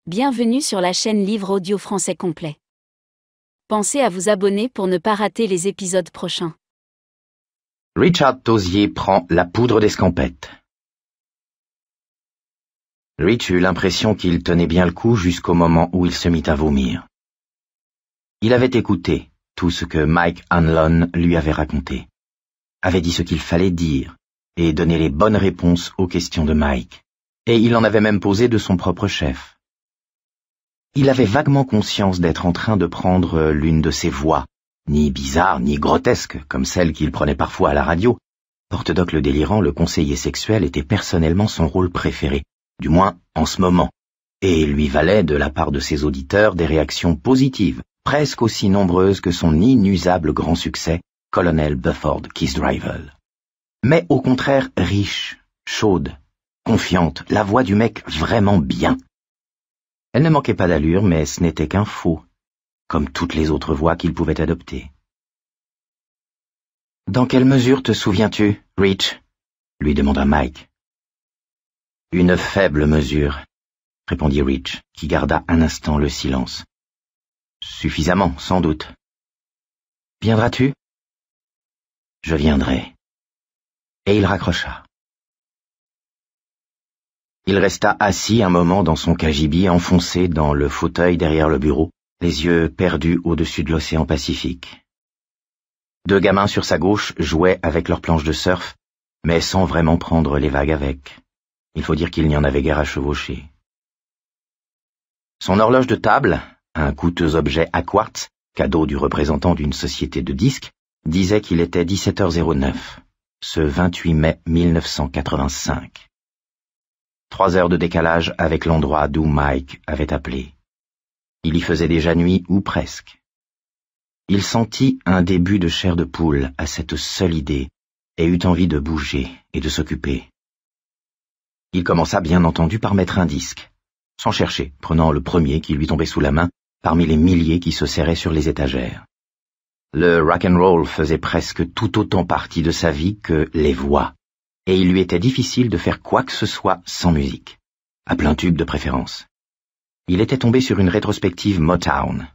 Bienvenue sur la chaîne Livre Audio Français Complet. Pensez à vous abonner pour ne pas rater les épisodes prochains. Richard Tosier prend la poudre d'escampette. Rich eut l'impression qu'il tenait bien le coup jusqu'au moment où il se mit à vomir. Il avait écouté tout ce que Mike Hanlon lui avait raconté, avait dit ce qu'il fallait dire et donné les bonnes réponses aux questions de Mike, et il en avait même posé de son propre chef. Il avait vaguement conscience d'être en train de prendre l'une de ces voix, ni bizarre ni grotesque, comme celle qu'il prenait parfois à la radio. Porte-Doc le délirant, le conseiller sexuel, était personnellement son rôle préféré, du moins en ce moment, et lui valait de la part de ses auditeurs des réactions positives, presque aussi nombreuses que son inusable grand succès, Colonel Bufford Keysdrivel. Mais au contraire riche, chaude, confiante, la voix du mec vraiment bien. Elle ne manquait pas d'allure, mais ce n'était qu'un faux, comme toutes les autres voix qu'il pouvait adopter. « Dans quelle mesure te souviens-tu, Rich ?» lui demanda Mike. « Une faible mesure, » répondit Rich, qui garda un instant le silence. « Suffisamment, sans doute. »« Viendras-tu ?»« Je viendrai. » Et il raccrocha. Il resta assis un moment dans son cagibi enfoncé dans le fauteuil derrière le bureau, les yeux perdus au-dessus de l'océan Pacifique. Deux gamins sur sa gauche jouaient avec leurs planches de surf, mais sans vraiment prendre les vagues avec. Il faut dire qu'il n'y en avait guère à chevaucher. Son horloge de table, un coûteux objet à quartz, cadeau du représentant d'une société de disques, disait qu'il était 17h09, ce 28 mai 1985. 3 heures de décalage avec l'endroit d'où Mike avait appelé. Il y faisait déjà nuit ou presque. Il sentit un début de chair de poule à cette seule idée et eut envie de bouger et de s'occuper. Il commença bien entendu par mettre un disque, sans chercher, prenant le premier qui lui tombait sous la main parmi les milliers qui se serraient sur les étagères. Le rock'n'roll faisait presque tout autant partie de sa vie que les voix, et il lui était difficile de faire quoi que ce soit sans musique, à plein tube de préférence. Il était tombé sur une rétrospective Motown.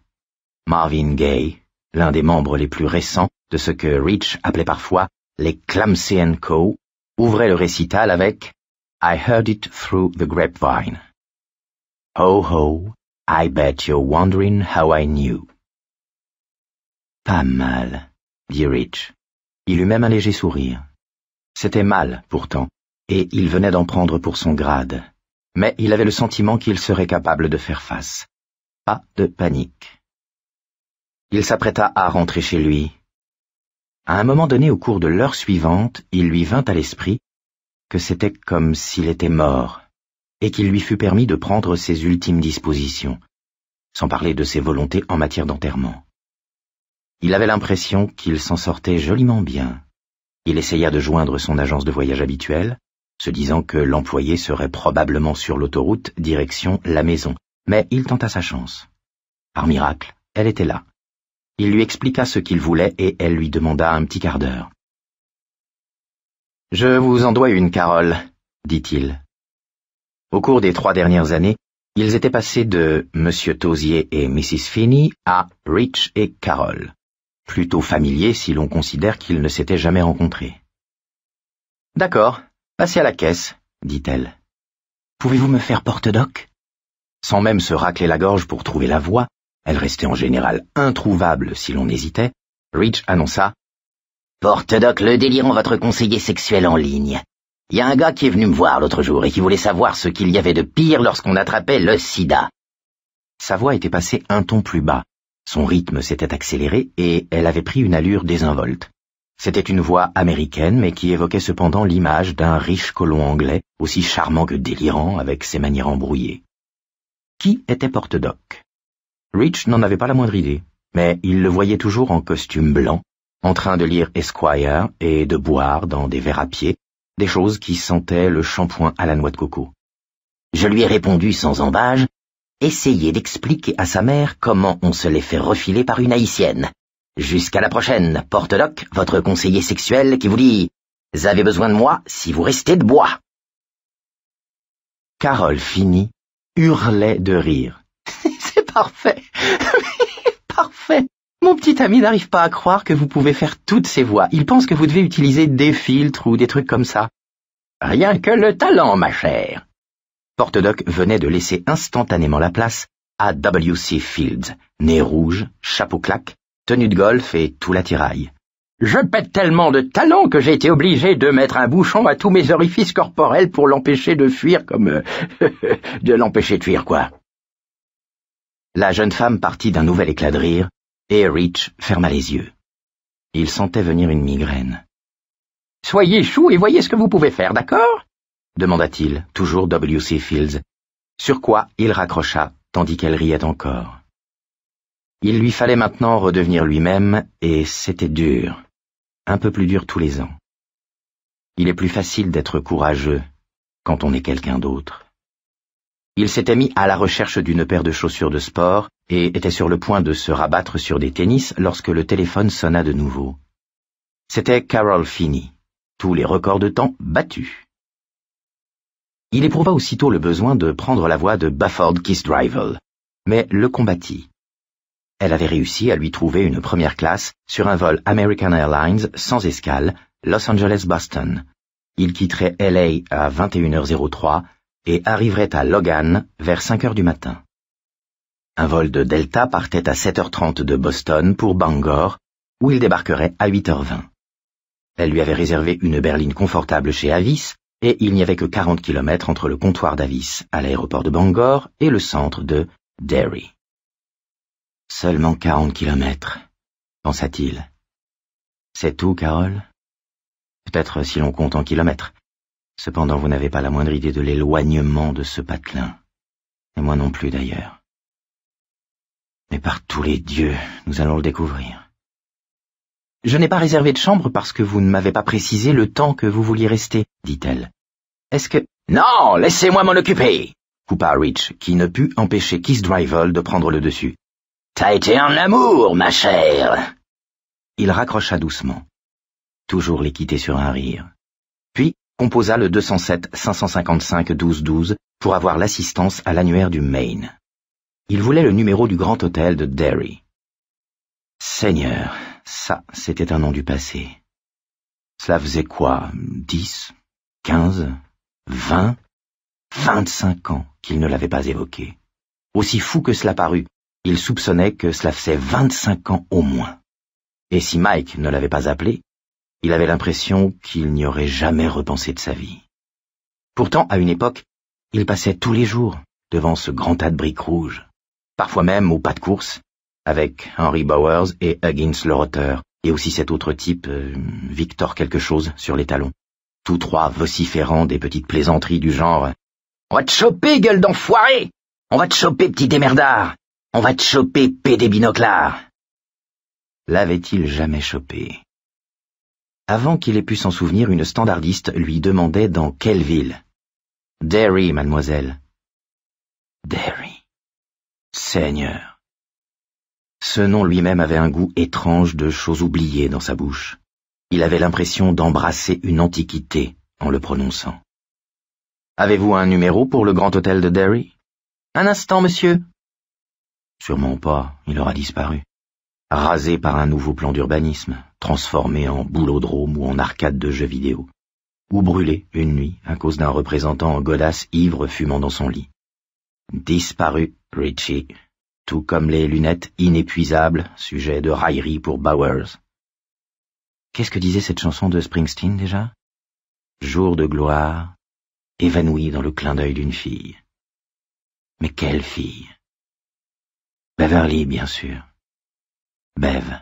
Marvin Gaye, l'un des membres les plus récents de ce que Rich appelait parfois les Clamsey & Co., ouvrait le récital avec « I heard it through the grapevine. Ho ho, I bet you're wondering how I knew. » Pas mal, dit Rich. Il eut même un léger sourire. C'était mal, pourtant, et il venait d'en prendre pour son grade. Mais il avait le sentiment qu'il serait capable de faire face. Pas de panique. Il s'apprêta à rentrer chez lui. À un moment donné, au cours de l'heure suivante, il lui vint à l'esprit que c'était comme s'il était mort, et qu'il lui fut permis de prendre ses ultimes dispositions, sans parler de ses volontés en matière d'enterrement. Il avait l'impression qu'il s'en sortait joliment bien. Il essaya de joindre son agence de voyage habituelle, se disant que l'employé serait probablement sur l'autoroute direction la maison, mais il tenta sa chance. Par miracle, elle était là. Il lui expliqua ce qu'il voulait et elle lui demanda un petit quart d'heure. « Je vous en dois une, Carole, » dit-il. Au cours des 3 dernières années, ils étaient passés de M. Tosier et Mrs. Finney à Rich et Carole. Plutôt familier si l'on considère qu'ils ne s'étaient jamais rencontrés. « D'accord, passez à la caisse, » dit-elle. « Pouvez-vous me faire porte-doc » Sans même se racler la gorge pour trouver la voix, elle restait en général introuvable si l'on hésitait, Rich annonça « Porte-doc le délirant, votre conseiller sexuel en ligne. Il y a un gars qui est venu me voir l'autre jour et qui voulait savoir ce qu'il y avait de pire lorsqu'on attrapait le sida. » Sa voix était passée un ton plus bas. Son rythme s'était accéléré et elle avait pris une allure désinvolte. C'était une voix américaine, mais qui évoquait cependant l'image d'un riche colon anglais, aussi charmant que délirant, avec ses manières embrouillées. Qui était Porte-Doc? Rich n'en avait pas la moindre idée, mais il le voyait toujours en costume blanc, en train de lire Esquire et de boire dans des verres à pied, des choses qui sentaient le shampoing à la noix de coco. Je lui ai répondu sans embâge, essayez d'expliquer à sa mère comment on se les fait refiler par une haïtienne. Jusqu'à la prochaine, Porte-Doc, votre conseiller sexuel qui vous dit « Vous avez besoin de moi si vous restez de bois. » Carole finit hurlait de rire. C'est parfait. Parfait. Mon petit ami n'arrive pas à croire que vous pouvez faire toutes ces voix. Il pense que vous devez utiliser des filtres ou des trucs comme ça. Rien que le talent, ma chère. Porte-Doc venait de laisser instantanément la place à W.C. Fields, nez rouge, chapeau claque, tenue de golf et tout l'attirail. Je pète tellement de talent que j'ai été obligé de mettre un bouchon à tous mes orifices corporels pour l'empêcher de fuir comme... de l'empêcher de fuir, quoi. La jeune femme partit d'un nouvel éclat de rire, et Rich ferma les yeux. Il sentait venir une migraine. « Soyez chou et voyez ce que vous pouvez faire, d'accord ?» demanda-t-il, toujours W.C. Fields, sur quoi il raccrocha, tandis qu'elle riait encore. Il lui fallait maintenant redevenir lui-même, et c'était dur, un peu plus dur tous les ans. Il est plus facile d'être courageux quand on est quelqu'un d'autre. Il s'était mis à la recherche d'une paire de chaussures de sport et était sur le point de se rabattre sur des tennis lorsque le téléphone sonna de nouveau. C'était Carol Finney, tous les records de temps battus. Il éprouva aussitôt le besoin de prendre la voix de Bafford Kissdrivel, mais le combattit. Elle avait réussi à lui trouver une première classe sur un vol American Airlines sans escale, Los Angeles-Boston. Il quitterait LA à 21h03 et arriverait à Logan vers 5h du matin. Un vol de Delta partait à 7h30 de Boston pour Bangor, où il débarquerait à 8h20. Elle lui avait réservé une berline confortable chez Avis, et il n'y avait que 40 km entre le comptoir d'Avis à l'aéroport de Bangor et le centre de Derry. Seulement 40 km, pensa-t-il. C'est tout, Carole? Peut-être si l'on compte en kilomètres. Cependant, vous n'avez pas la moindre idée de l'éloignement de ce patelin. Et moi non plus, d'ailleurs. Mais par tous les dieux, nous allons le découvrir. Je n'ai pas réservé de chambre parce que vous ne m'avez pas précisé le temps que vous vouliez rester, dit-elle. Est-ce que... Non, laissez-moi m'en occuper, coupa Rich, qui ne put empêcher Kissdrivel de prendre le dessus. T'as été en amour, ma chère. Il raccrocha doucement. Toujours les quitter sur un rire. Puis composa le 207 555 12 12 pour avoir l'assistance à l'annuaire du Maine. Il voulait le numéro du grand hôtel de Derry. Seigneur, ça, c'était un nom du passé. Cela faisait quoi, 10, 15, 20, 25 ans qu'il ne l'avait pas évoqué. Aussi fou que cela parut, il soupçonnait que cela faisait 25 ans au moins. Et si Mike ne l'avait pas appelé, il avait l'impression qu'il n'y aurait jamais repensé de sa vie. Pourtant, à une époque, il passait tous les jours devant ce grand tas de briques rouges, parfois même au pas de course, avec Henry Bowers et Huggins le roteur, et aussi cet autre type, Victor quelque chose, sur les talons, tous trois vociférant des petites plaisanteries du genre « On va te choper, gueule d'enfoiré! On va te choper, petit démerdard! On va te choper, pédé binoclard !» L'avait-il jamais chopé? Avant qu'il ait pu s'en souvenir, une standardiste lui demandait dans quelle ville. « Derry, mademoiselle. »« Derry. Seigneur. » Ce nom lui-même avait un goût étrange de choses oubliées dans sa bouche. Il avait l'impression d'embrasser une antiquité en le prononçant. « Avez-vous un numéro pour le grand hôtel de Derry ? » ?»« Un instant, monsieur. » Sûrement pas, il aura disparu. Rasé par un nouveau plan d'urbanisme, transformé en boulodrome ou en arcade de jeux vidéo, ou brûlé une nuit à cause d'un représentant en godasse ivre fumant dans son lit. Disparu, Richie, tout comme les lunettes inépuisables, sujet de raillerie pour Bowers. Qu'est-ce que disait cette chanson de Springsteen déjà? Jour de gloire, évanoui dans le clin d'œil d'une fille. Mais quelle fille? Beverly, bien sûr. Bev.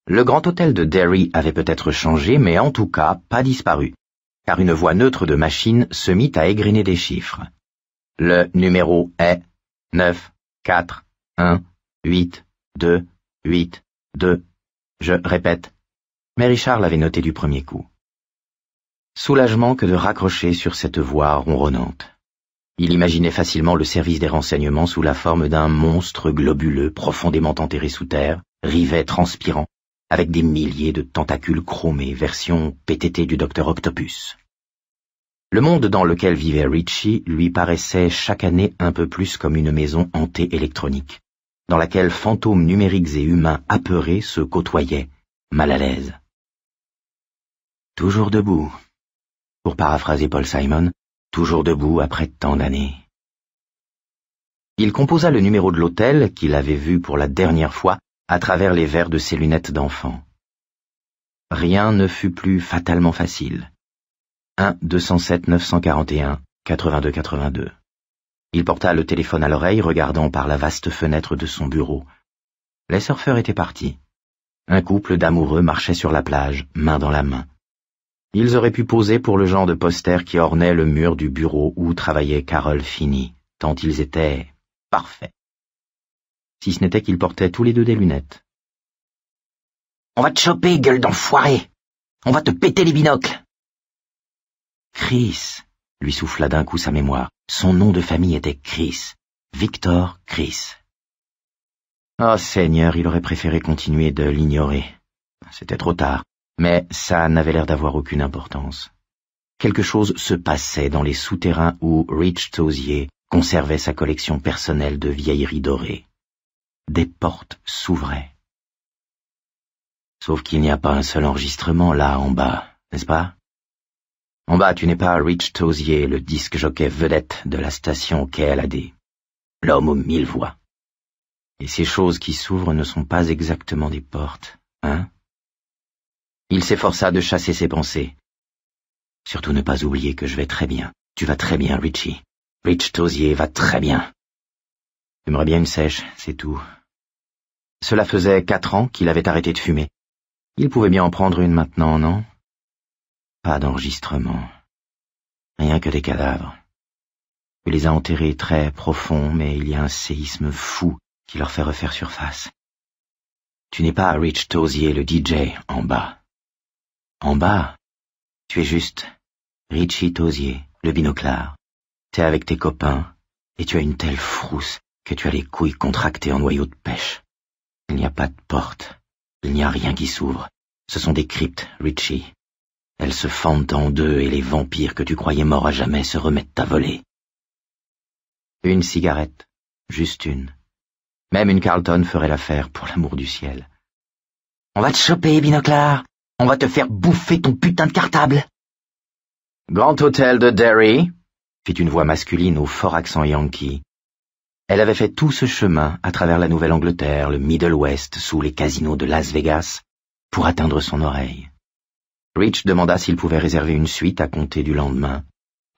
Le grand hôtel de Derry avait peut-être changé, mais en tout cas pas disparu, car une voix neutre de machine se mit à égrener des chiffres. Le numéro est 9, 4, 1, 8, 2, 8, 2. Je répète. Mais Richard l'avait noté du premier coup. Soulagement que de raccrocher sur cette voix ronronnante. Il imaginait facilement le service des renseignements sous la forme d'un monstre globuleux profondément enterré sous terre, rivet transpirant, avec des milliers de tentacules chromés, version PTT du Docteur Octopus. Le monde dans lequel vivait Richie lui paraissait chaque année un peu plus comme une maison hantée électronique, dans laquelle fantômes numériques et humains apeurés se côtoyaient, mal à l'aise. Toujours debout. Pour paraphraser Paul Simon, toujours debout après tant d'années. Il composa le numéro de l'hôtel qu'il avait vu pour la dernière fois à travers les verres de ses lunettes d'enfant. Rien ne fut plus fatalement facile. 1-207-941-82-82. Il porta le téléphone à l'oreille, regardant par la vaste fenêtre de son bureau. Les surfeurs étaient partis. Un couple d'amoureux marchait sur la plage, main dans la main. Ils auraient pu poser pour le genre de poster qui ornait le mur du bureau où travaillait Carol Finney, tant ils étaient parfaits. Si ce n'était qu'ils portaient tous les deux des lunettes. « On va te choper, gueule d'enfoiré! On va te péter les binocles !» Chris, lui souffla d'un coup sa mémoire. Son nom de famille était Chris. Victor Chris. Oh Seigneur, il aurait préféré continuer de l'ignorer. C'était trop tard, mais ça n'avait l'air d'avoir aucune importance. Quelque chose se passait dans les souterrains où Rich Tosier conservait sa collection personnelle de vieilleries dorées. Des portes s'ouvraient. Sauf qu'il n'y a pas un seul enregistrement là en bas, n'est-ce pas? En bas, tu n'es pas Rich Tosier, le disque jockey vedette de la station KLAD. L'homme aux 1000 voix. Et ces choses qui s'ouvrent ne sont pas exactement des portes, hein? Il s'efforça de chasser ses pensées. Surtout ne pas oublier que je vais très bien. Tu vas très bien, Richie. Rich Tosier va très bien. J'aimerais bien une sèche, c'est tout. Cela faisait 4 ans qu'il avait arrêté de fumer. Il pouvait bien en prendre une maintenant, non? Pas d'enregistrement. Rien que des cadavres. Il les a enterrés très profonds, mais il y a un séisme fou qui leur fait refaire surface. Tu n'es pas Rich Tosier, le DJ, en bas. En bas, tu es juste Richie Tosier, le binoclard. T'es avec tes copains, et tu as une telle frousse que tu as les couilles contractées en noyau de pêche. Il n'y a pas de porte, il n'y a rien qui s'ouvre. Ce sont des cryptes, Richie. Elles se fendent en deux et les vampires que tu croyais morts à jamais se remettent à voler. Une cigarette, juste une. Même une Carlton ferait l'affaire, pour l'amour du ciel. On va te choper, binoclard. On va te faire bouffer ton putain de cartable. Grand Hôtel de Derry, fit une voix masculine au fort accent yankee. Elle avait fait tout ce chemin à travers la Nouvelle-Angleterre, le Middle West, sous les casinos de Las Vegas, pour atteindre son oreille. Rich demanda s'il pouvait réserver une suite à compter du lendemain.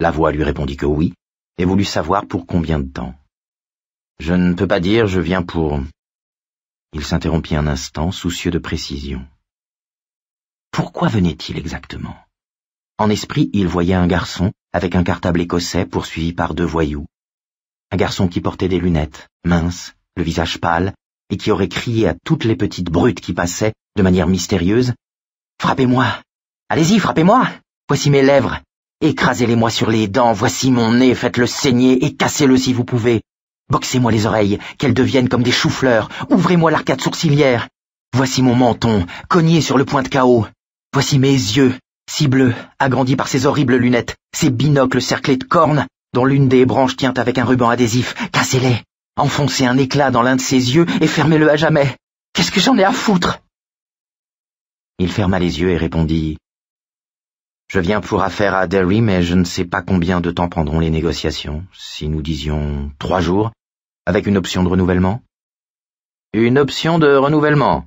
La voix lui répondit que oui, et voulut savoir pour combien de temps. Je ne peux pas dire, je viens pour... Il s'interrompit un instant, soucieux de précision. Pourquoi venait-il exactement? En esprit, il voyait un garçon avec un cartable écossais poursuivi par 2 voyous. Un garçon qui portait des lunettes, mince, le visage pâle, et qui aurait crié à toutes les petites brutes qui passaient, de manière mystérieuse, « Frappez-moi! Allez-y, frappez-moi! Voici mes lèvres! Écrasez-les-moi sur les dents, voici mon nez, faites-le saigner et cassez-le si vous pouvez! Boxez-moi les oreilles, qu'elles deviennent comme des choux-fleurs, ouvrez-moi l'arcade sourcilière! Voici mon menton, cogné sur le point de KO! Voici mes yeux, si bleus, agrandis par ces horribles lunettes, ces binocles cerclés de cornes, dont l'une des branches tient avec un ruban adhésif. Cassez-les! Enfoncez un éclat dans l'un de ses yeux et fermez-le à jamais! Qu'est-ce que j'en ai à foutre? Il ferma les yeux et répondit « Je viens pour affaire à Derry, mais je ne sais pas combien de temps prendront les négociations, si nous disions 3 jours, avec une option de renouvellement ?» « Une option de renouvellement ?»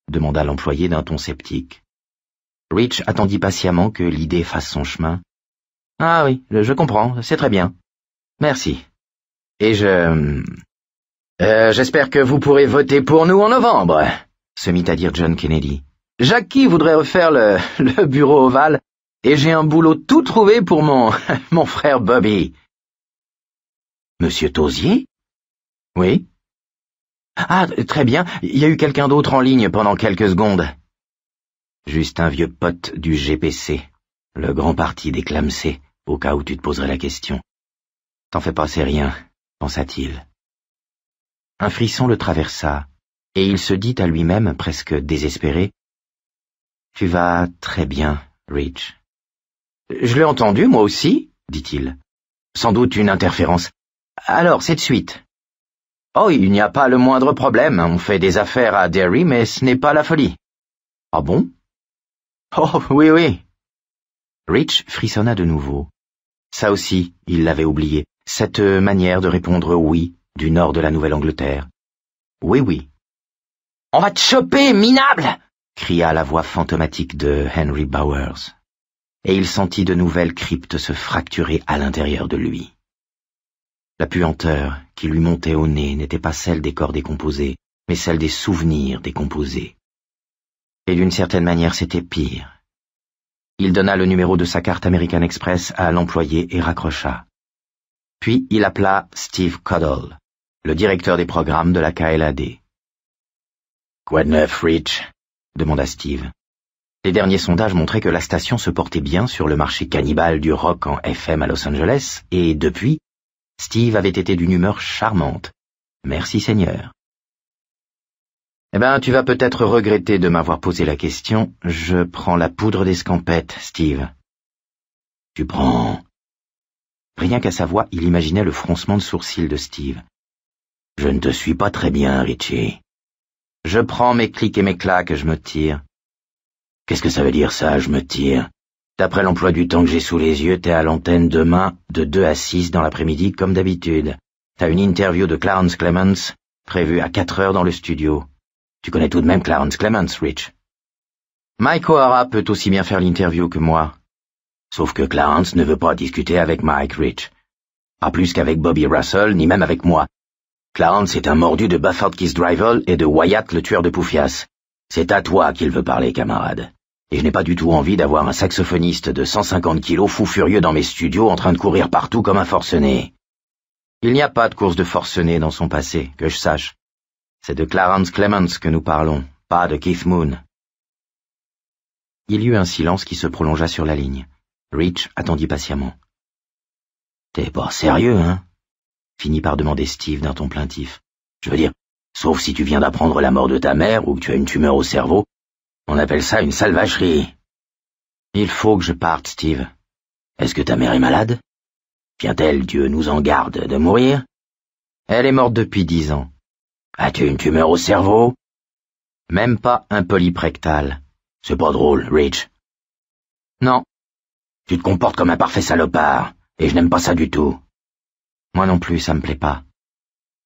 demanda l'employé d'un ton sceptique. Rich attendit patiemment que l'idée fasse son chemin. « Ah oui, je comprends, c'est très bien. Merci. Et j'espère que vous pourrez voter pour nous en novembre, » se mit à dire John Kennedy. « Jackie voudrait refaire le bureau ovale, et j'ai un boulot tout trouvé pour mon frère Bobby. »« Monsieur Tosier ? » ?»« Oui. »« Ah, très bien, il y a eu quelqu'un d'autre en ligne pendant quelques secondes. »« Juste un vieux pote du GPC, le grand parti des clamsés, au cas où tu te poserais la question. T'en fais pas, c'est rien, pensa-t-il. Un frisson le traversa, et il se dit à lui-même, presque désespéré, « Tu vas très bien, Rich. »« Je l'ai entendu, moi aussi, » dit-il. Sans doute une interférence. Alors, c'est de suite. Oh, il n'y a pas le moindre problème. On fait des affaires à Derry, mais ce n'est pas la folie. Ah bon? Oh, oui, oui. Rich frissonna de nouveau. Ça aussi, il l'avait oublié. Cette manière de répondre oui du nord de la Nouvelle-Angleterre. Oui, oui. On va te choper, minable! Cria la voix fantomatique de Henry Bowers. Et il sentit de nouvelles cryptes se fracturer à l'intérieur de lui. La puanteur qui lui montait au nez n'était pas celle des corps décomposés, mais celle des souvenirs décomposés. Et d'une certaine manière, c'était pire. Il donna le numéro de sa carte American Express à l'employé et raccrocha. Puis il appela Steve Cuddle, le directeur des programmes de la KLAD. « Quoi de neuf, Rich ?» demanda Steve. Les derniers sondages montraient que la station se portait bien sur le marché cannibale du rock en FM à Los Angeles, et depuis, Steve avait été d'une humeur charmante. Merci Seigneur. Eh ben, tu vas peut-être regretter de m'avoir posé la question. Je prends la poudre d'escampette, Steve. Tu prends... Rien qu'à sa voix, il imaginait le froncement de sourcils de Steve. Je ne te suis pas très bien, Richie. Je prends mes clics et mes claques, je me tire. Qu'est-ce que ça veut dire ça, je me tire? D'après l'emploi du temps que j'ai sous les yeux, t'es à l'antenne demain de 2 à 6 dans l'après-midi comme d'habitude. T'as une interview de Clarence Clemens prévue à 4 heures dans le studio. Tu connais tout de même Clarence Clemens, Rich. Mike O'Hara peut aussi bien faire l'interview que moi. Sauf que Clarence ne veut pas discuter avec Mike, Rich. Pas plus qu'avec Bobby Russell, ni même avec moi. Clarence est un mordu de Bufford Kisdrivel et de Wyatt le tueur de Poufias. C'est à toi qu'il veut parler, camarade. Et je n'ai pas du tout envie d'avoir un saxophoniste de 150 kilos fou furieux dans mes studios en train de courir partout comme un forcené. Il n'y a pas de course de forcené dans son passé, que je sache. C'est de Clarence Clemens que nous parlons, pas de Keith Moon. Il y eut un silence qui se prolongea sur la ligne. Rich attendit patiemment. « T'es pas sérieux, hein ?» finit par demander Steve d'un ton plaintif. « Je veux dire, sauf si tu viens d'apprendre la mort de ta mère ou que tu as une tumeur au cerveau, on appelle ça une salvagerie. »« Il faut que je parte, Steve. »« Est-ce que ta mère est malade? Vient-elle, Dieu nous en garde, de mourir? »« Elle est morte depuis 10 ans. »« As-tu une tumeur au cerveau? »« Même pas un polyprectal. »« C'est pas drôle, Rich. »« Non. »« Tu te comportes comme un parfait salopard, et je n'aime pas ça du tout. »« Moi non plus, ça me plaît pas.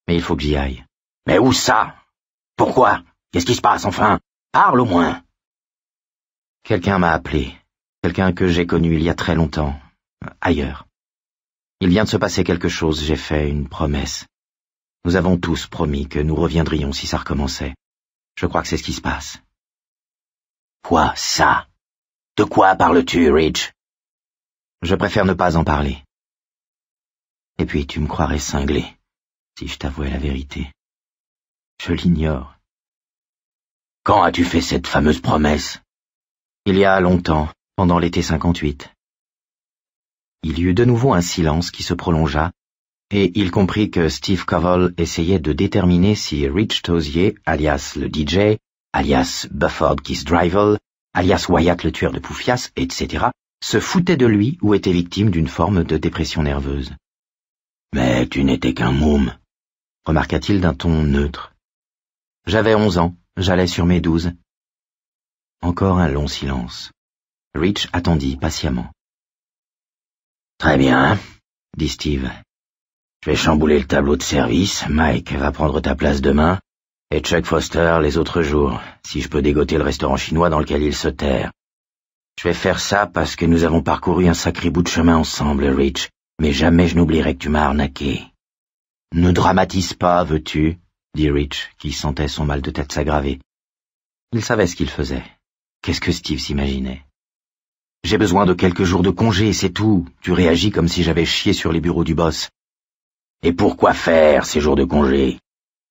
Mais il faut que j'y aille. »« Mais où ça? Pourquoi? Qu'est-ce qui se passe, enfin? Parle au moins. » Quelqu'un m'a appelé. Quelqu'un que j'ai connu il y a très longtemps. Ailleurs. Il vient de se passer quelque chose, j'ai fait une promesse. Nous avons tous promis que nous reviendrions si ça recommençait. Je crois que c'est ce qui se passe. Quoi, ça? De quoi parles-tu, Rich? Je préfère ne pas en parler. Et puis tu me croirais cinglé, si je t'avouais la vérité. Je l'ignore. Quand as-tu fait cette fameuse promesse? Il y a longtemps, pendant l'été 58. Il y eut de nouveau un silence qui se prolongea, et il comprit que Steve Covell essayait de déterminer si Rich Tozier, alias le DJ, alias Bufford Kisdrivel, alias Wyatt le tueur de Poufias, etc., se foutait de lui ou était victime d'une forme de dépression nerveuse. « Mais tu n'étais qu'un môme, » remarqua-t-il d'un ton neutre. « J'avais 11 ans, j'allais sur mes 12. » Encore un long silence. Rich attendit patiemment. « Très bien, » dit Steve. « Je vais chambouler le tableau de service, Mike va prendre ta place demain, et Chuck Foster les autres jours, si je peux dégoter le restaurant chinois dans lequel il se terre. Je vais faire ça parce que nous avons parcouru un sacré bout de chemin ensemble, Rich, mais jamais je n'oublierai que tu m'as arnaqué. »« Ne dramatise pas, veux-tu » dit Rich, qui sentait son mal de tête s'aggraver. Il savait ce qu'il faisait. Qu'est-ce que Steve s'imaginait? « J'ai besoin de quelques jours de congé, c'est tout. Tu réagis comme si j'avais chié sur les bureaux du boss. »« Et pourquoi faire ces jours de congé?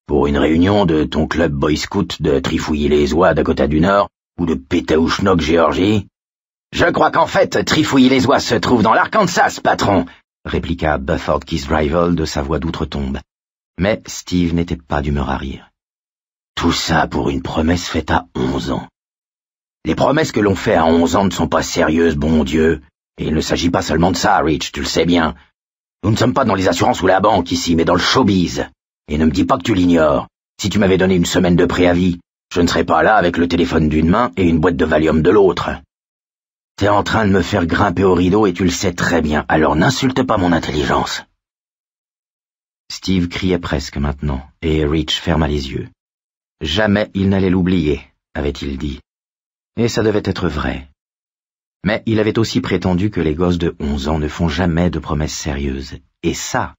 Pour une réunion de ton club boy scout de Trifouilly-les-Oies, Dakota du Nord, ou de Pétaouchnok, Géorgie? »« Je crois qu'en fait, Trifouilly-les-Oies se trouve dans l'Arkansas, patron !» répliqua Bufford Kisdrivel de sa voix d'outre-tombe. Mais Steve n'était pas d'humeur à rire. « Tout ça pour une promesse faite à 11 ans. Les promesses que l'on fait à 11 ans ne sont pas sérieuses, bon Dieu. Et il ne s'agit pas seulement de ça, Rich, tu le sais bien. Nous ne sommes pas dans les assurances ou la banque ici, mais dans le showbiz. Et ne me dis pas que tu l'ignores. Si tu m'avais donné une semaine de préavis, je ne serais pas là avec le téléphone d'une main et une boîte de Valium de l'autre. T'es en train de me faire grimper au rideau et tu le sais très bien, alors n'insulte pas mon intelligence. Steve criait presque maintenant, et Rich ferma les yeux. Jamais il n'allait l'oublier, avait-il dit. Et ça devait être vrai. Mais il avait aussi prétendu que les gosses de 11 ans ne font jamais de promesses sérieuses. Et ça,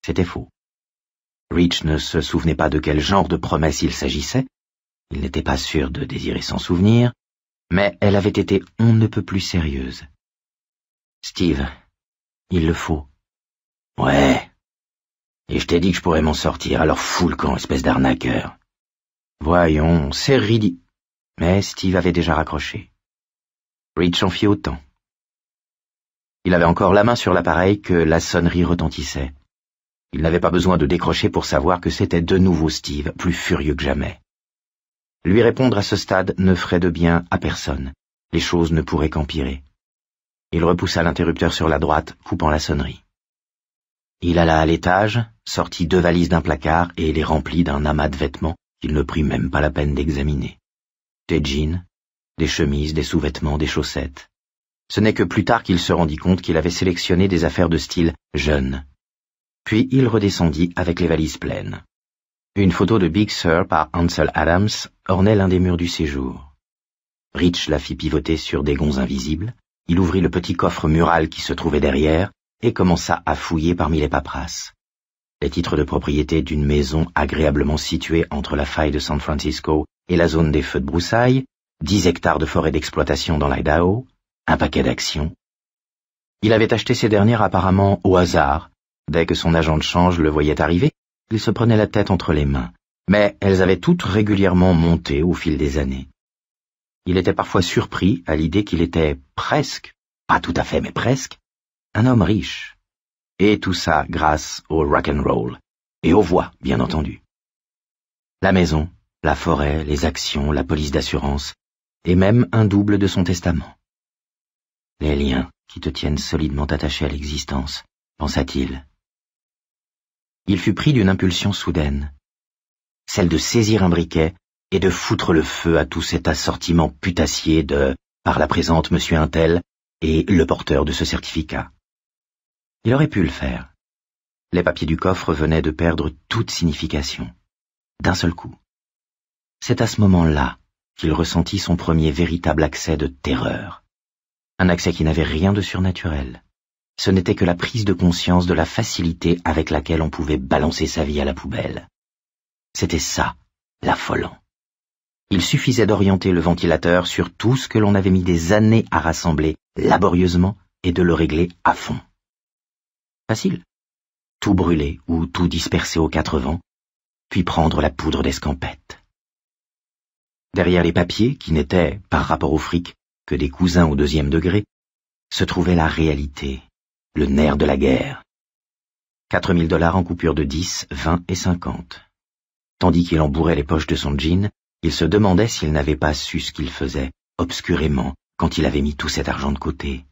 c'était faux. Rich ne se souvenait pas de quel genre de promesse il s'agissait. Il n'était pas sûr de désirer s'en souvenir, mais elle avait été on ne peut plus sérieuse. Steve, il le faut. Ouais. Et je t'ai dit que je pourrais m'en sortir, alors fous le camp, espèce d'arnaqueur. Voyons, c'est ridicule. Mais Steve avait déjà raccroché. Rich en fit autant. Il avait encore la main sur l'appareil que la sonnerie retentissait. Il n'avait pas besoin de décrocher pour savoir que c'était de nouveau Steve, plus furieux que jamais. Lui répondre à ce stade ne ferait de bien à personne. Les choses ne pourraient qu'empirer. Il repoussa l'interrupteur sur la droite, coupant la sonnerie. Il alla à l'étage, sortit 2 valises d'un placard et les remplit d'un amas de vêtements qu'il ne prit même pas la peine d'examiner. Des jeans, des chemises, des sous-vêtements, des chaussettes. Ce n'est que plus tard qu'il se rendit compte qu'il avait sélectionné des affaires de style jeune. Puis il redescendit avec les valises pleines. Une photo de Big Sur par Ansel Adams ornait l'un des murs du séjour. Rich la fit pivoter sur des gonds invisibles, il ouvrit le petit coffre mural qui se trouvait derrière et commença à fouiller parmi les paperasses. Les titres de propriété d'une maison agréablement située entre la faille de San Francisco et la zone des feux de broussailles, 10 hectares de forêt d'exploitation dans l'Idaho, un paquet d'actions. Il avait acheté ces dernières apparemment au hasard. Dès que son agent de change le voyait arriver, il se prenait la tête entre les mains. Mais elles avaient toutes régulièrement monté au fil des années. Il était parfois surpris à l'idée qu'il était presque, pas tout à fait mais presque, un homme riche. Et tout ça grâce au rock'n'roll. Et aux voix, bien entendu. La maison, la forêt, les actions, la police d'assurance, et même un double de son testament. Les liens qui te tiennent solidement attaché à l'existence, pensa-t-il. Il fut pris d'une impulsion soudaine, celle de saisir un briquet et de foutre le feu à tout cet assortiment putassier de « par la présente monsieur Untel » et le porteur de ce certificat. Il aurait pu le faire. Les papiers du coffre venaient de perdre toute signification, d'un seul coup. C'est à ce moment-là qu'il ressentit son premier véritable accès de terreur. Un accès qui n'avait rien de surnaturel. Ce n'était que la prise de conscience de la facilité avec laquelle on pouvait balancer sa vie à la poubelle. C'était ça, l'affolant. Il suffisait d'orienter le ventilateur sur tout ce que l'on avait mis des années à rassembler laborieusement et de le régler à fond. Facile. Tout brûler ou tout disperser aux 4 vents, puis prendre la poudre d'escampette. Derrière les papiers, qui n'étaient, par rapport au fric, que des cousins au 2e degré, se trouvait la réalité, le nerf de la guerre. 4 000 $ en coupures de 10, 20 et 50. Tandis qu'il embourrait les poches de son jean, il se demandait s'il n'avait pas su ce qu'il faisait, obscurément, quand il avait mis tout cet argent de côté.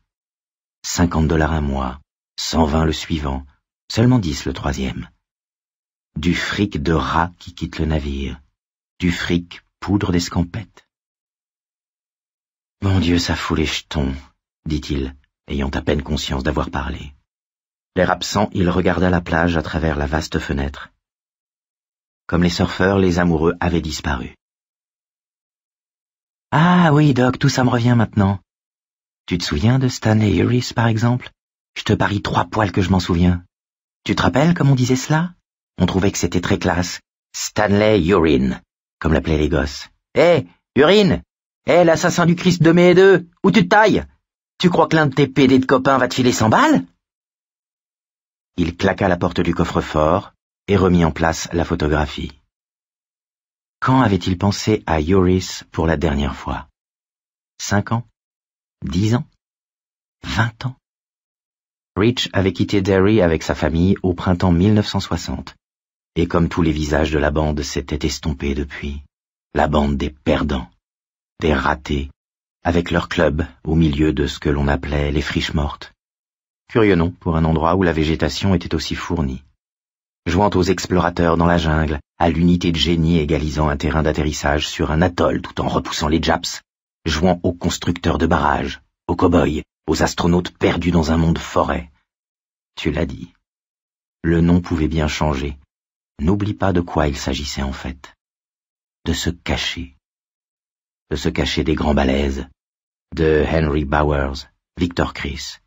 50 $ un mois, 120 le suivant, seulement 10 le 3e. Du fric de rat qui quitte le navire, du fric poudre d'escampette. Mon Dieu, ça fout les jetons, dit-il, ayant à peine conscience d'avoir parlé. L'air absent, il regarda la plage à travers la vaste fenêtre. Comme les surfeurs, les amoureux avaient disparu. Ah oui, Doc, tout ça me revient maintenant. Tu te souviens de Stanley Uris, par exemple? Je te parie 3 poils que je m'en souviens. Tu te rappelles comme on disait cela? On trouvait que c'était très classe. Stanley Urine, comme l'appelaient les gosses. Hé, Urine! Hé, l'assassin du Christ de mai et 2, où tu te tailles? Tu crois que l'un de tes PD de copains va te filer 100 balles? Il claqua la porte du coffre-fort et remit en place la photographie. Quand avait-il pensé à Uris pour la dernière fois? 5 ans? 10 ans? 20 ans? Rich avait quitté Derry avec sa famille au printemps 1960, et comme tous les visages de la bande s'étaient estompés depuis, la bande des perdants, des ratés, avec leur club au milieu de ce que l'on appelait les friches mortes. Curieux nom pour un endroit où la végétation était aussi fournie. Jouant aux explorateurs dans la jungle, à l'unité de génie égalisant un terrain d'atterrissage sur un atoll tout en repoussant les Japs, jouant aux constructeurs de barrages, aux cow-boys, aux astronautes perdus dans un monde forêt. Tu l'as dit. Le nom pouvait bien changer. N'oublie pas de quoi il s'agissait en fait. De se cacher. De se cacher des grands balaises, de Henry Bowers, Victor Chris,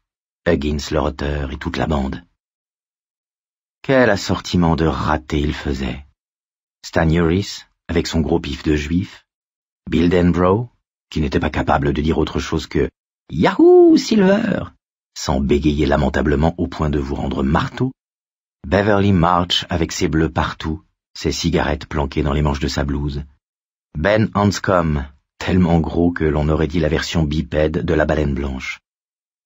Huggins le Rotter et toute la bande. Quel assortiment de ratés il faisait. Stan Uris, avec son gros pif de juif, Bill Denbrough, qui n'était pas capable de dire autre chose que « Yahoo, Silver !» sans bégayer lamentablement au point de vous rendre marteau, Beverly March avec ses bleus partout, ses cigarettes planquées dans les manches de sa blouse, Ben Hanscom, tellement gros que l'on aurait dit la version bipède de la baleine blanche,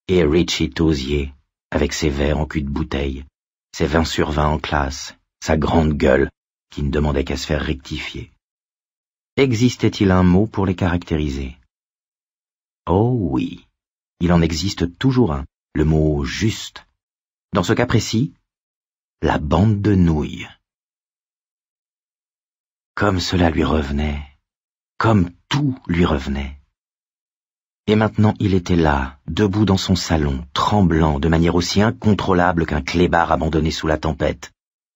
et Richie Tosier, avec ses verres en cul de bouteille, ses 20 sur 20 en classe, sa grande gueule, qui ne demandait qu'à se faire rectifier. Existait-il un mot pour les caractériser? Oh oui, il en existe toujours un, le mot juste. Dans ce cas précis, la bande de nouilles. Comme cela lui revenait, comme tout lui revenait. Et maintenant il était là, debout dans son salon, tremblant de manière aussi incontrôlable qu'un clébard abandonné sous la tempête.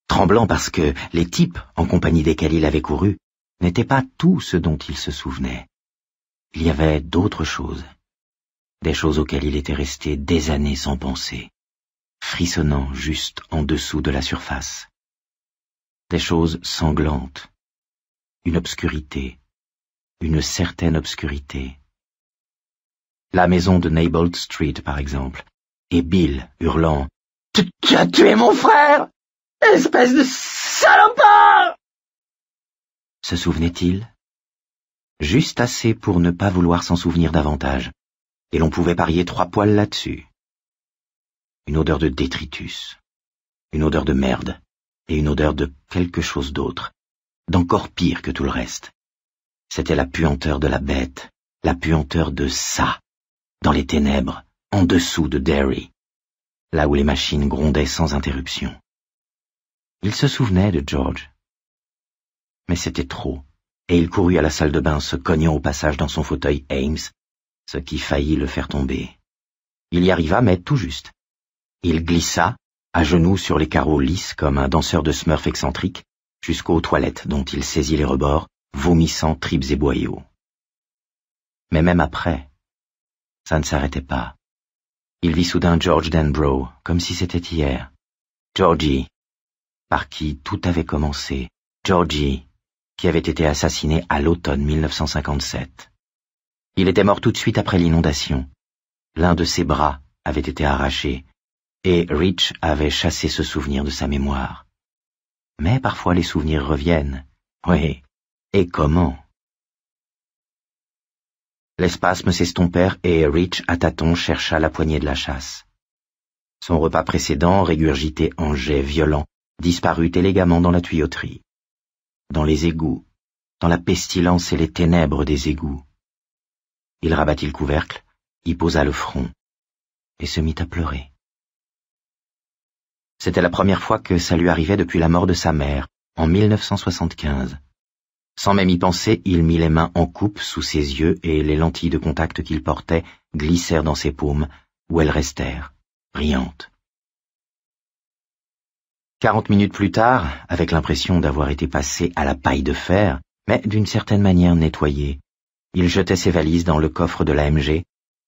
Tremblant parce que les types, en compagnie desquels il avait couru, n'étaient pas tout ce dont il se souvenait. Il y avait d'autres choses, des choses auxquelles il était resté des années sans penser, frissonnant juste en dessous de la surface. Des choses sanglantes, une obscurité, une certaine obscurité. La maison de Neibolt Street, par exemple, et Bill hurlant « Tu as tué mon frère, espèce de salopard !» Se souvenait-il? Juste assez pour ne pas vouloir s'en souvenir davantage, et l'on pouvait parier 3 poils là-dessus. Une odeur de détritus, une odeur de merde, et une odeur de quelque chose d'autre, d'encore pire que tout le reste. C'était la puanteur de la bête, la puanteur de ça, dans les ténèbres, en dessous de Derry, là où les machines grondaient sans interruption. Il se souvenait de George. Mais c'était trop, et il courut à la salle de bain, se cognant au passage dans son fauteuil Ames, ce qui faillit le faire tomber. Il y arriva, mais tout juste. Il glissa, à genoux sur les carreaux lisses comme un danseur de Smurf excentrique, jusqu'aux toilettes dont il saisit les rebords, vomissant tripes et boyaux. Mais même après, ça ne s'arrêtait pas. Il vit soudain George Denbrough, comme si c'était hier. Georgie, par qui tout avait commencé. Georgie, qui avait été assassiné à l'automne 1957. Il était mort tout de suite après l'inondation. L'un de ses bras avait été arraché, et Rich avait chassé ce souvenir de sa mémoire. Mais parfois les souvenirs reviennent. Oui, et comment? Les spasmes s'estompèrent et Rich, à tâtons, chercha la poignée de la chasse. Son repas précédent, régurgité en jets violents, disparut élégamment dans la tuyauterie. Dans les égouts, dans la pestilence et les ténèbres des égouts. Il rabattit le couvercle, y posa le front, et se mit à pleurer. C'était la première fois que ça lui arrivait depuis la mort de sa mère, en 1975. Sans même y penser, il mit les mains en coupe sous ses yeux et les lentilles de contact qu'il portait glissèrent dans ses paumes, où elles restèrent, riantes. 40 minutes plus tard, avec l'impression d'avoir été passé à la paille de fer, mais d'une certaine manière nettoyé, il jetait ses valises dans le coffre de l'AMG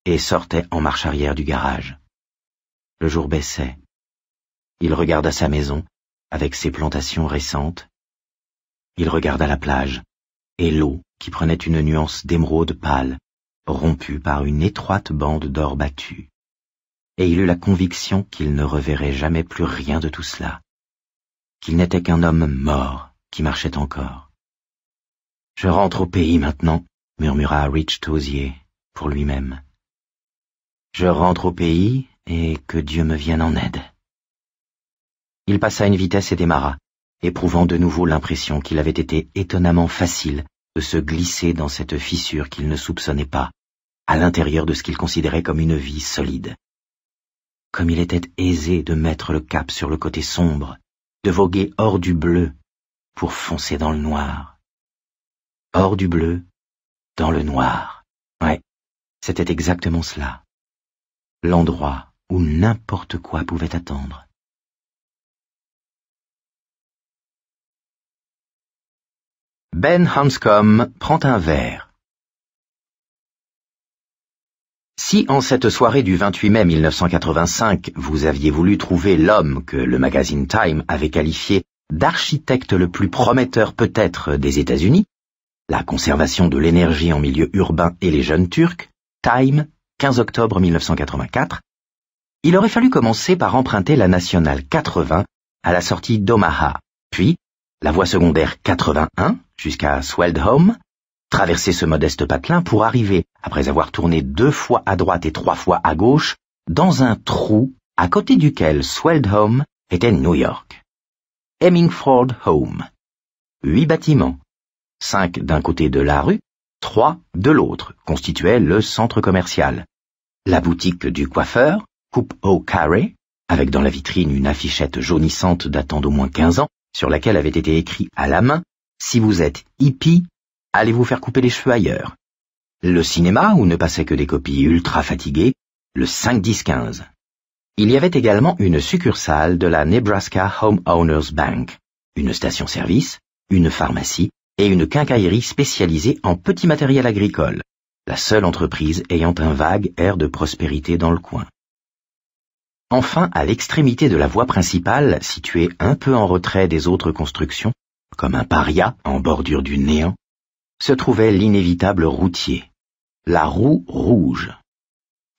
et sortait en marche arrière du garage. Le jour baissait. Il regarda sa maison, avec ses plantations récentes. Il regarda la plage, et l'eau qui prenait une nuance d'émeraude pâle, rompue par une étroite bande d'or battu. Et il eut la conviction qu'il ne reverrait jamais plus rien de tout cela, qu'il n'était qu'un homme mort qui marchait encore. « Je rentre au pays maintenant », murmura Rich Tosier, pour lui-même. « Je rentre au pays, et que Dieu me vienne en aide. » Il passa une vitesse et démarra, éprouvant de nouveau l'impression qu'il avait été étonnamment facile de se glisser dans cette fissure qu'il ne soupçonnait pas, à l'intérieur de ce qu'il considérait comme une vie solide. Comme il était aisé de mettre le cap sur le côté sombre, de voguer hors du bleu pour foncer dans le noir. Hors du bleu, dans le noir. Ouais, c'était exactement cela. L'endroit où n'importe quoi pouvait attendre. Ben Hanscom prend un verre. Si en cette soirée du 28 mai 1985, vous aviez voulu trouver l'homme que le magazine Time avait qualifié d'architecte le plus prometteur peut-être des États-Unis, la conservation de l'énergie en milieu urbain et les jeunes Turcs, Time, 15 octobre 1984, il aurait fallu commencer par emprunter la nationale 80 à la sortie d'Omaha, puis la voie secondaire 81 jusqu'à Sweldholme, traverser ce modeste patelin pour arriver, après avoir tourné 2 fois à droite et 3 fois à gauche, dans un trou à côté duquel Sweldholme était New York. Hemingford Home. 8 bâtiments, 5 d'un côté de la rue, 3 de l'autre, constituaient le centre commercial. La boutique du coiffeur, Coupe O'Carey, avec dans la vitrine une affichette jaunissante datant d'au moins 15 ans, sur laquelle avait été écrit à la main « Si vous êtes hippie, allez vous faire couper les cheveux ailleurs ». Le cinéma, où ne passaient que des copies ultra fatiguées, le 5-10-15. Il y avait également une succursale de la Nebraska Homeowners Bank, une station-service, une pharmacie et une quincaillerie spécialisée en petit matériel agricole, la seule entreprise ayant un vague air de prospérité dans le coin. Enfin, à l'extrémité de la voie principale, située un peu en retrait des autres constructions, comme un paria en bordure du néant, se trouvait l'inévitable routier, la roue rouge.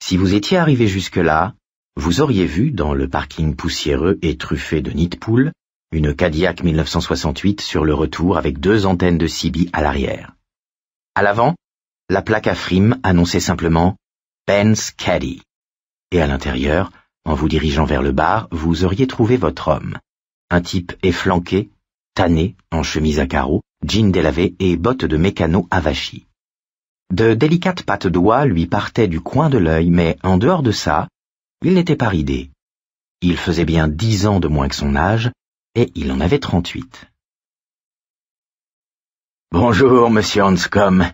Si vous étiez arrivé jusque-là, vous auriez vu, dans le parking poussiéreux et truffé de nids de poules, une Cadillac 1968 sur le retour avec 2 antennes de CB à l'arrière. À l'avant, la plaque à frime annonçait simplement « Ben's Caddy » et à l'intérieur, en vous dirigeant vers le bar, vous auriez trouvé votre homme. Un type efflanqué, tanné, en chemise à carreaux, jean délavé et bottes de mécano avachis. De délicates pattes d'oie lui partaient du coin de l'œil, mais en dehors de ça, il n'était pas ridé. Il faisait bien 10 ans de moins que son âge, et il en avait 38. « Bonjour, monsieur Hanscom »,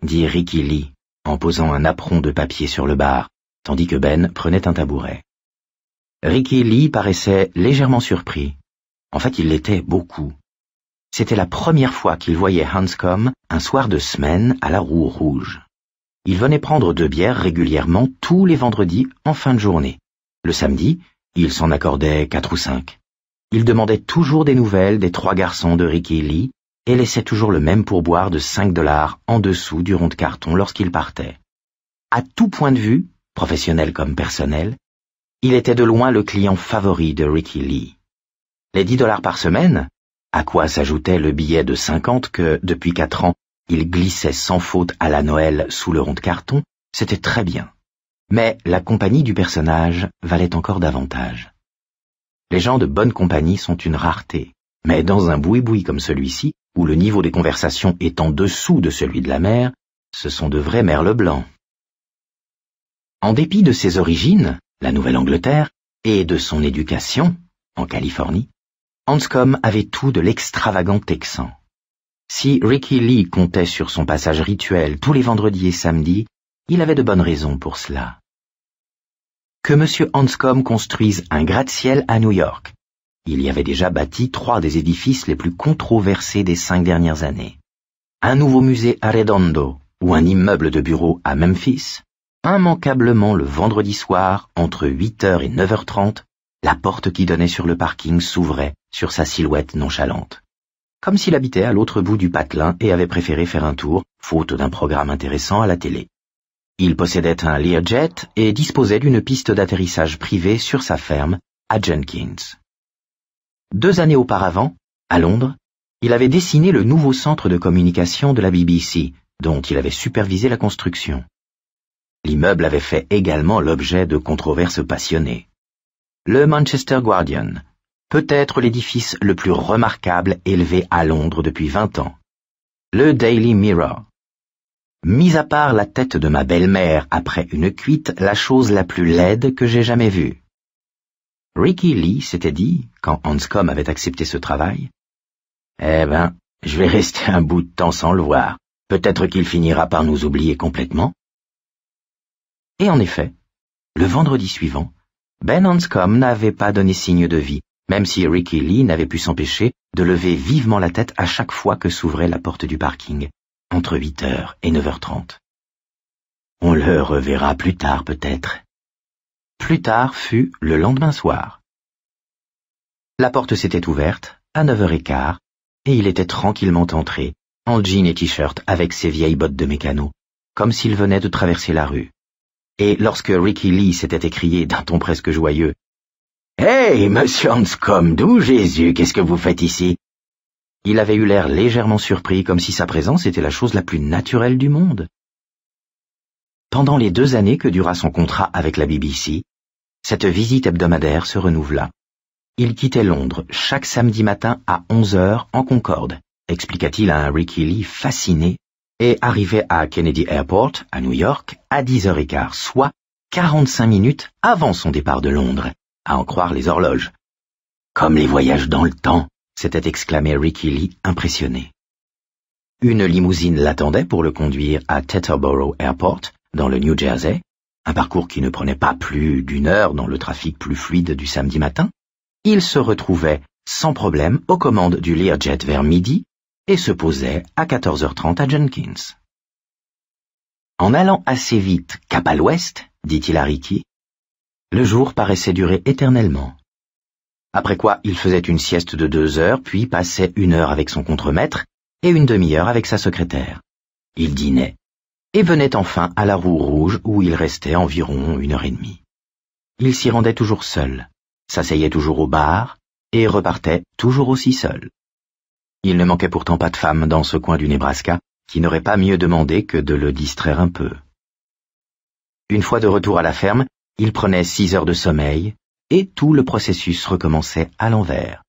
dit Ricky Lee, en posant un apron de papier sur le bar, tandis que Ben prenait un tabouret. Ricky Lee paraissait légèrement surpris. En fait, il l'était beaucoup. C'était la première fois qu'il voyait Hanscom un soir de semaine à la roue rouge. Il venait prendre 2 bières régulièrement tous les vendredis en fin de journée. Le samedi, il s'en accordait 4 ou 5. Il demandait toujours des nouvelles des 3 garçons de Ricky Lee et laissait toujours le même pourboire de $5 en dessous du rond de carton lorsqu'il partait. À tout point de vue, professionnel comme personnel, il était de loin le client favori de Ricky Lee. Les $10 par semaine, à quoi s'ajoutait le billet de 50 que, depuis 4 ans, il glissait sans faute à la Noël sous le rond de carton, c'était très bien. Mais la compagnie du personnage valait encore davantage. Les gens de bonne compagnie sont une rareté, mais dans un boui-boui comme celui-ci, où le niveau des conversations est en dessous de celui de la mer, ce sont de vrais merles blancs. En dépit de ses origines, la Nouvelle-Angleterre, et de son éducation, en Californie, Hanscom avait tout de l'extravagant texan. Si Ricky Lee comptait sur son passage rituel tous les vendredis et samedis, il avait de bonnes raisons pour cela. Que M. Hanscom construise un gratte-ciel à New York. Il y avait déjà bâti 3 des édifices les plus controversés des 5 dernières années. Un nouveau musée à Redondo, ou un immeuble de bureau à Memphis. Immanquablement le vendredi soir, entre 8h et 9h30, la porte qui donnait sur le parking s'ouvrait sur sa silhouette nonchalante. Comme s'il habitait à l'autre bout du patelin et avait préféré faire un tour, faute d'un programme intéressant à la télé. Il possédait un Learjet et disposait d'une piste d'atterrissage privée sur sa ferme à Jenkins. 2 années auparavant, à Londres, il avait dessiné le nouveau centre de communication de la BBC, dont il avait supervisé la construction. L'immeuble avait fait également l'objet de controverses passionnées. Le Manchester Guardian, peut-être l'édifice le plus remarquable élevé à Londres depuis 20 ans. Le Daily Mirror. mis à part la tête de ma belle-mère après une cuite, la chose la plus laide que j'ai jamais vue. Ricky Lee s'était dit, quand Hanscom avait accepté ce travail, « Eh ben, je vais rester un bout de temps sans le voir. Peut-être qu'il finira par nous oublier complètement. » Et en effet, le vendredi suivant, Ben Hanscom n'avait pas donné signe de vie, même si Ricky Lee n'avait pu s'empêcher de lever vivement la tête à chaque fois que s'ouvrait la porte du parking, entre 8h et 9h30. On le reverra plus tard peut-être. Plus tard fut le lendemain soir. La porte s'était ouverte à 9h15 et il était tranquillement entré, en jean et t-shirt avec ses vieilles bottes de mécano, comme s'il venait de traverser la rue. Et lorsque Ricky Lee s'était écrié d'un ton presque joyeux, « Hey, monsieur Hanscom, d'où Jésus, qu'est-ce que vous faites ici ?» Il avait eu l'air légèrement surpris, comme si sa présence était la chose la plus naturelle du monde. Pendant les 2 années que dura son contrat avec la BBC, cette visite hebdomadaire se renouvela. Il quittait Londres chaque samedi matin à 11h en Concorde, expliqua-t-il à un Ricky Lee fasciné, et arrivait à Kennedy Airport, à New York, à 10h15, soit 45 minutes avant son départ de Londres, à en croire les horloges. Comme les voyages dans le temps, s'était exclamé Ricky Lee, impressionné. Une limousine l'attendait pour le conduire à Teterboro Airport, dans le New Jersey, un parcours qui ne prenait pas plus d'1 heure dans le trafic plus fluide du samedi matin. Il se retrouvait sans problème aux commandes du Learjet vers midi et se posait à 14h30 à Jenkins. En allant assez vite cap à l'ouest, dit-il à Ricky, le jour paraissait durer éternellement. Après quoi, il faisait une sieste de 2 heures, puis passait 1 heure avec son contremaître et une demi-heure avec sa secrétaire. Il dînait et venait enfin à la Roue Rouge où il restait environ 1h30. Il s'y rendait toujours seul, s'asseyait toujours au bar et repartait toujours aussi seul. Il ne manquait pourtant pas de femmes dans ce coin du Nebraska qui n'aurait pas mieux demandé que de le distraire un peu. Une fois de retour à la ferme, il prenait 6 heures de sommeil et tout le processus recommençait à l'envers.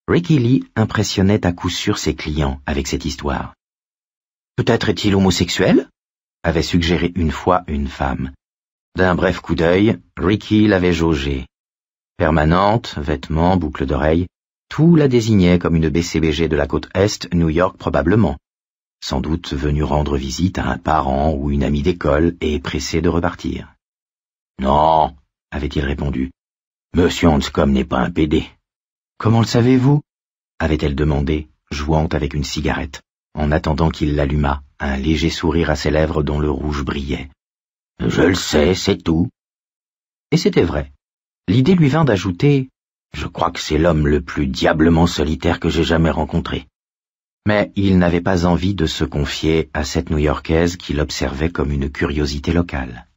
Ricky Lee impressionnait à coup sûr ses clients avec cette histoire. Peut-être est-il homosexuel ? Avait suggéré une fois une femme. D'un bref coup d'œil, Ricky l'avait jaugée. Permanente, vêtements, boucles d'oreilles, tout la désignait comme une BCBG de la côte Est, New York probablement. Sans doute venue rendre visite à un parent ou une amie d'école et pressée de repartir. « Non, avait-il répondu. Monsieur Hanscom n'est pas un PD. Comment le savez-vous ? Avait-elle demandé, jouant avec une cigarette, en attendant qu'il l'allumât, un léger sourire à ses lèvres dont le rouge brillait. Je le sais, c'est tout. Et c'était vrai. L'idée lui vint d'ajouter « Je crois que c'est l'homme le plus diablement solitaire que j'ai jamais rencontré. » Mais il n'avait pas envie de se confier à cette New-Yorkaise qui l'observait comme une curiosité locale.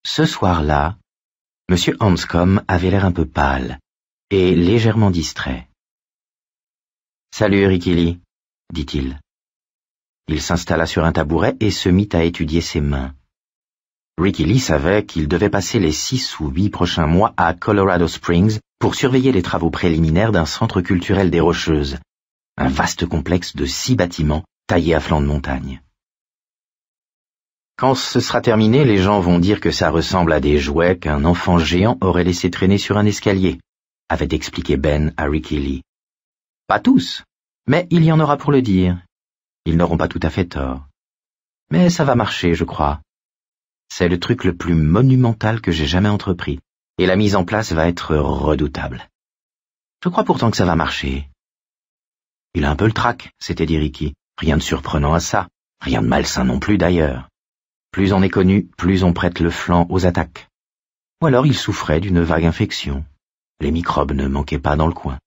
Ce soir-là, M. Hanscom avait l'air un peu pâle et légèrement distrait. « Salut, Ricky Lee, » dit-il. Il s'installa sur un tabouret et se mit à étudier ses mains. Ricky Lee savait qu'il devait passer les 6 ou 8 prochains mois à Colorado Springs pour surveiller les travaux préliminaires d'un centre culturel des Rocheuses, un vaste complexe de 6 bâtiments taillés à flanc de montagne. Quand ce sera terminé, les gens vont dire que ça ressemble à des jouets qu'un enfant géant aurait laissé traîner sur un escalier, avait expliqué Ben à Ricky Lee. Pas tous, mais il y en aura pour le dire. Ils n'auront pas tout à fait tort. Mais ça va marcher, je crois. C'est le truc le plus monumental que j'ai jamais entrepris, et la mise en place va être redoutable. Je crois pourtant que ça va marcher. Il a un peu le trac, s'était dit Ricky. Rien de surprenant à ça, rien de malsain non plus d'ailleurs. Plus on est connu, plus on prête le flanc aux attaques. Ou alors il souffrait d'une vague infection. Les microbes ne manquaient pas dans le coin.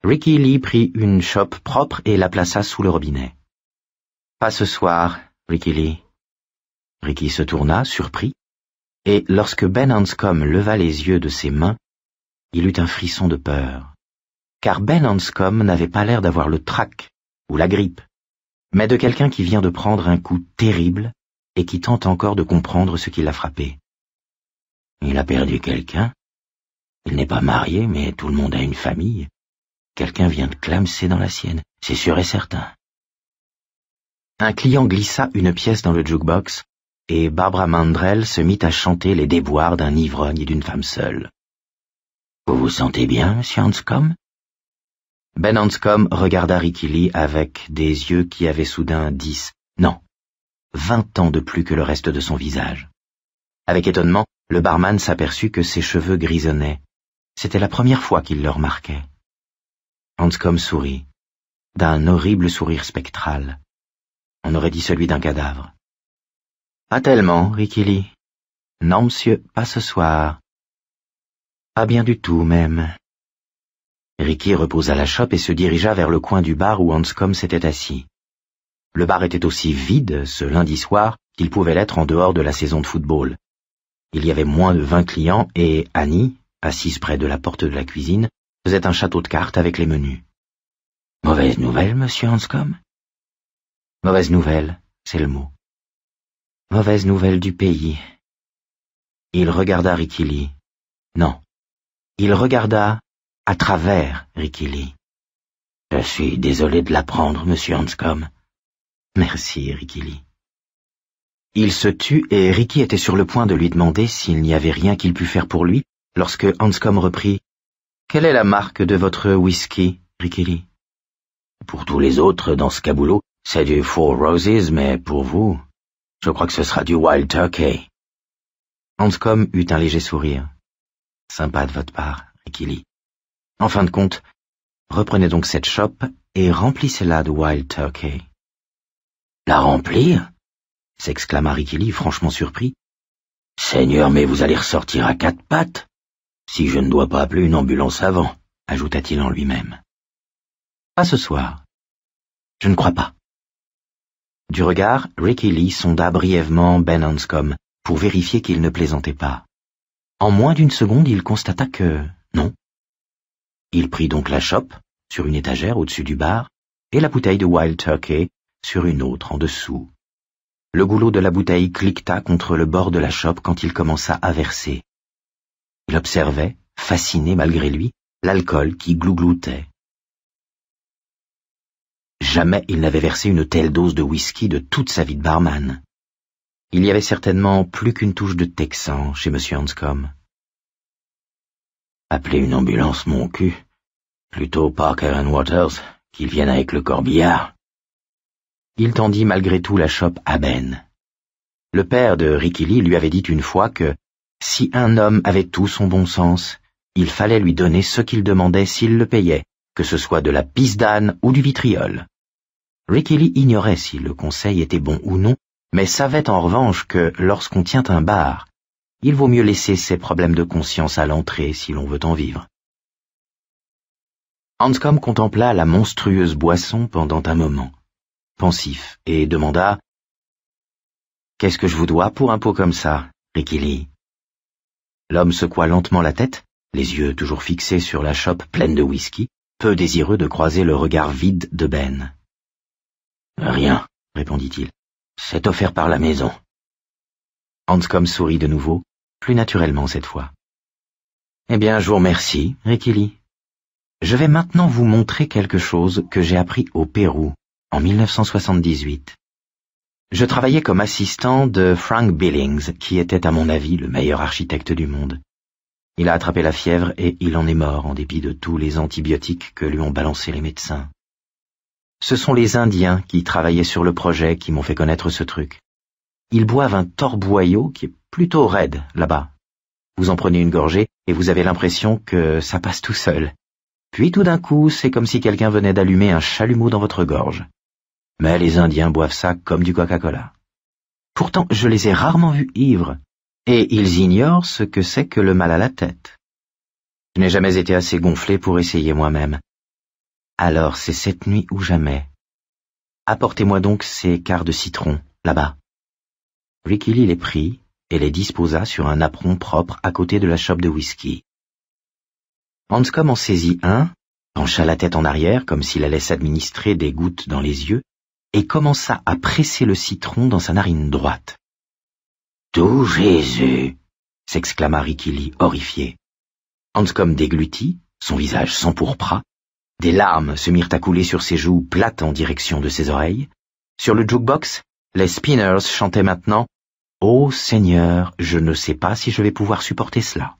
Ricky Lee prit une chope propre et la plaça sous le robinet. « Pas ce soir, Ricky Lee. » Ricky se tourna, surpris, et lorsque Ben Hanscom leva les yeux de ses mains, il eut un frisson de peur. Car Ben Hanscom n'avait pas l'air d'avoir le trac ou la grippe, mais de quelqu'un qui vient de prendre un coup terrible et qui tente encore de comprendre ce qui l'a frappé. Il a perdu quelqu'un. Il n'est pas marié, mais tout le monde a une famille. Quelqu'un vient de clamser dans la sienne, c'est sûr et certain. Un client glissa une pièce dans le jukebox, et Barbara Mandrell se mit à chanter les déboires d'un ivrogne et d'une femme seule. « Vous vous sentez bien, monsieur Hanscom ?» Ben Hanscom regarda Ricky Lee avec des yeux qui avaient soudain 20 ans de plus que le reste de son visage. Avec étonnement, le barman s'aperçut que ses cheveux grisonnaient. C'était la première fois qu'il le remarquait. Hanscom sourit, d'un horrible sourire spectral. On aurait dit celui d'un cadavre. « Pas tellement, Ricky Lee. Non, monsieur, pas ce soir. Pas bien du tout, même. » Ricky reposa la chope et se dirigea vers le coin du bar où Hanscom s'était assis. Le bar était aussi vide, ce lundi soir, qu'il pouvait l'être en dehors de la saison de football. Il y avait moins de 20 clients et Annie, assise près de la porte de la cuisine, faisait un château de cartes avec les menus. « Mauvaise nouvelle, monsieur Hanscom ?»« Mauvaise nouvelle, c'est le mot. Mauvaise nouvelle du pays. » Il regarda Ricky Lee. Non, il regarda à travers Ricky Lee. « Je suis désolé de l'apprendre, monsieur Hanscom. »« Merci, Ricky Lee. » Il se tut et Ricky était sur le point de lui demander s'il n'y avait rien qu'il pût faire pour lui, lorsque Hanscom reprit « Quelle est la marque de votre whisky, Ricky Lee ?»« Pour tous les autres dans ce caboulot, c'est du Four Roses, mais pour vous, je crois que ce sera du Wild Turkey. » Hanscom eut un léger sourire. « Sympa de votre part, Ricky Lee. En fin de compte, reprenez donc cette chope et remplissez-la de Wild Turkey. »« La remplir ?» s'exclama Ricky Lee, franchement surpris. « Seigneur, mais vous allez ressortir à 4 pattes, si je ne dois pas appeler une ambulance avant, » ajouta-t-il en lui-même. « Pas ce soir. Je ne crois pas. » Du regard, Ricky Lee sonda brièvement Ben Hanscom pour vérifier qu'il ne plaisantait pas. En moins d'une seconde, il constata que non. Il prit donc la chope sur une étagère au-dessus du bar et la bouteille de Wild Turkey sur une autre en dessous. Le goulot de la bouteille cliqueta contre le bord de la chope quand il commença à verser. Il observait, fasciné malgré lui, l'alcool qui glougloutait. Jamais il n'avait versé une telle dose de whisky de toute sa vie de barman. Il y avait certainement plus qu'une touche de texan chez M. Hanscom. Appelez une ambulance, mon cul. Plutôt Parker & Waters, qu'ils viennent avec le corbillard. Il tendit malgré tout la chope à Ben. Le père de Ricky Lee lui avait dit une fois que, si un homme avait tout son bon sens, il fallait lui donner ce qu'il demandait s'il le payait, que ce soit de la pisse d'âne ou du vitriol. Ricky Lee ignorait si le conseil était bon ou non, mais savait en revanche que, lorsqu'on tient un bar, il vaut mieux laisser ses problèmes de conscience à l'entrée si l'on veut en vivre. Hanscom contempla la monstrueuse boisson pendant un moment, pensif, et demanda « Qu'est-ce que je vous dois pour un pot comme ça, Ricky Lee ?» L'homme secoua lentement la tête, les yeux toujours fixés sur la chope pleine de whisky, peu désireux de croiser le regard vide de Ben. « Rien, » répondit-il. « C'est offert par la maison. » Hanscom sourit de nouveau, plus naturellement cette fois. « Eh bien, je vous remercie, Ricky Lee. Je vais maintenant vous montrer quelque chose que j'ai appris au Pérou, en 1978. Je travaillais comme assistant de Frank Billings, qui était à mon avis le meilleur architecte du monde. Il a attrapé la fièvre et il en est mort en dépit de tous les antibiotiques que lui ont balancés les médecins. Ce sont les Indiens qui travaillaient sur le projet qui m'ont fait connaître ce truc. Ils boivent un torboyau qui est plutôt raide, là-bas. Vous en prenez une gorgée et vous avez l'impression que ça passe tout seul. Puis tout d'un coup, c'est comme si quelqu'un venait d'allumer un chalumeau dans votre gorge. Mais les Indiens boivent ça comme du Coca-Cola. Pourtant, je les ai rarement vus ivres, et ils ignorent ce que c'est que le mal à la tête. Je n'ai jamais été assez gonflé pour essayer moi-même. Alors c'est cette nuit ou jamais. Apportez-moi donc ces quarts de citron, là-bas. Ricky Lee les prit et les disposa sur un apron propre à côté de la chope de whisky. Hanscom en saisit un, pencha la tête en arrière comme s'il allait s'administrer des gouttes dans les yeux, et commença à presser le citron dans sa narine droite. « Tout Jésus !» s'exclama Ricky Lee, horrifié. Hanscom déglutit, son visage s'empourpra, des larmes se mirent à couler sur ses joues plates en direction de ses oreilles, Sur le jukebox, les Spinners chantaient maintenant « Ô Seigneur, je ne sais pas si je vais pouvoir supporter cela ».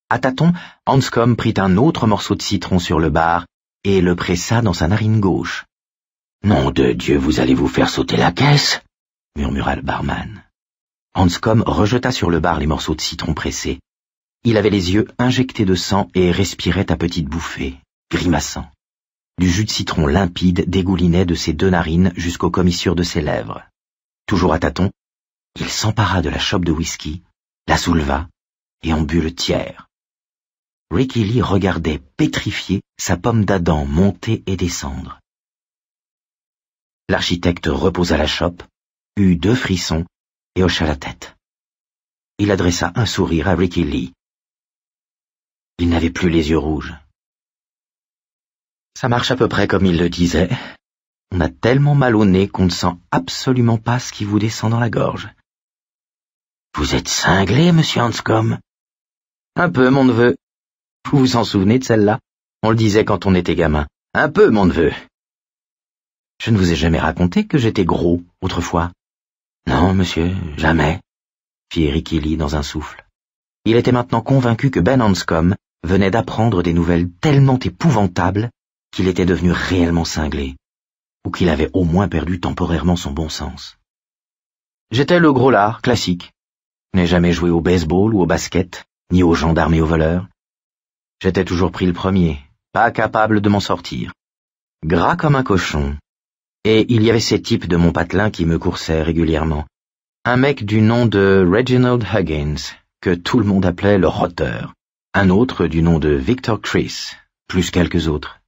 À tâtons, Hanscom prit un autre morceau de citron sur le bar et le pressa dans sa narine gauche. « Nom de Dieu, vous allez vous faire sauter la caisse » murmura le barman. Hanscom rejeta sur le bar les morceaux de citron pressés. Il avait les yeux injectés de sang et respirait à petites bouffées, grimaçant. Du jus de citron limpide dégoulinait de ses deux narines jusqu'aux commissures de ses lèvres. Toujours à tâtons, il s'empara de la chope de whisky, la souleva et en but le tiers. Ricky Lee regardait pétrifié sa pomme d'Adam monter et descendre. L'architecte reposa la chope, eut 2 frissons et hocha la tête. Il adressa un sourire à Ricky Lee. Il n'avait plus les yeux rouges. Ça marche à peu près comme il le disait. On a tellement mal au nez qu'on ne sent absolument pas ce qui vous descend dans la gorge. Vous êtes cinglé, monsieur Hanscom? Un peu, mon neveu. Vous vous en souvenez de celle-là? On le disait quand on était gamin. Un peu, mon neveu. Je ne vous ai jamais raconté que j'étais gros, autrefois. Non, monsieur, jamais, fit Ricky Lee dans un souffle. Il était maintenant convaincu que Ben Hanscom venait d'apprendre des nouvelles tellement épouvantables qu'il était devenu réellement cinglé, ou qu'il avait au moins perdu temporairement son bon sens. J'étais le gros lard, classique. Je n'ai jamais joué au baseball ou au basket, ni aux gendarmes et aux voleurs. J'étais toujours pris le premier, pas capable de m'en sortir. Gras comme un cochon. Et il y avait ces types de mon patelin qui me coursaient régulièrement. Un mec du nom de Reginald Huggins, que tout le monde appelait le rotter. Un autre du nom de Victor Chris, plus quelques autres.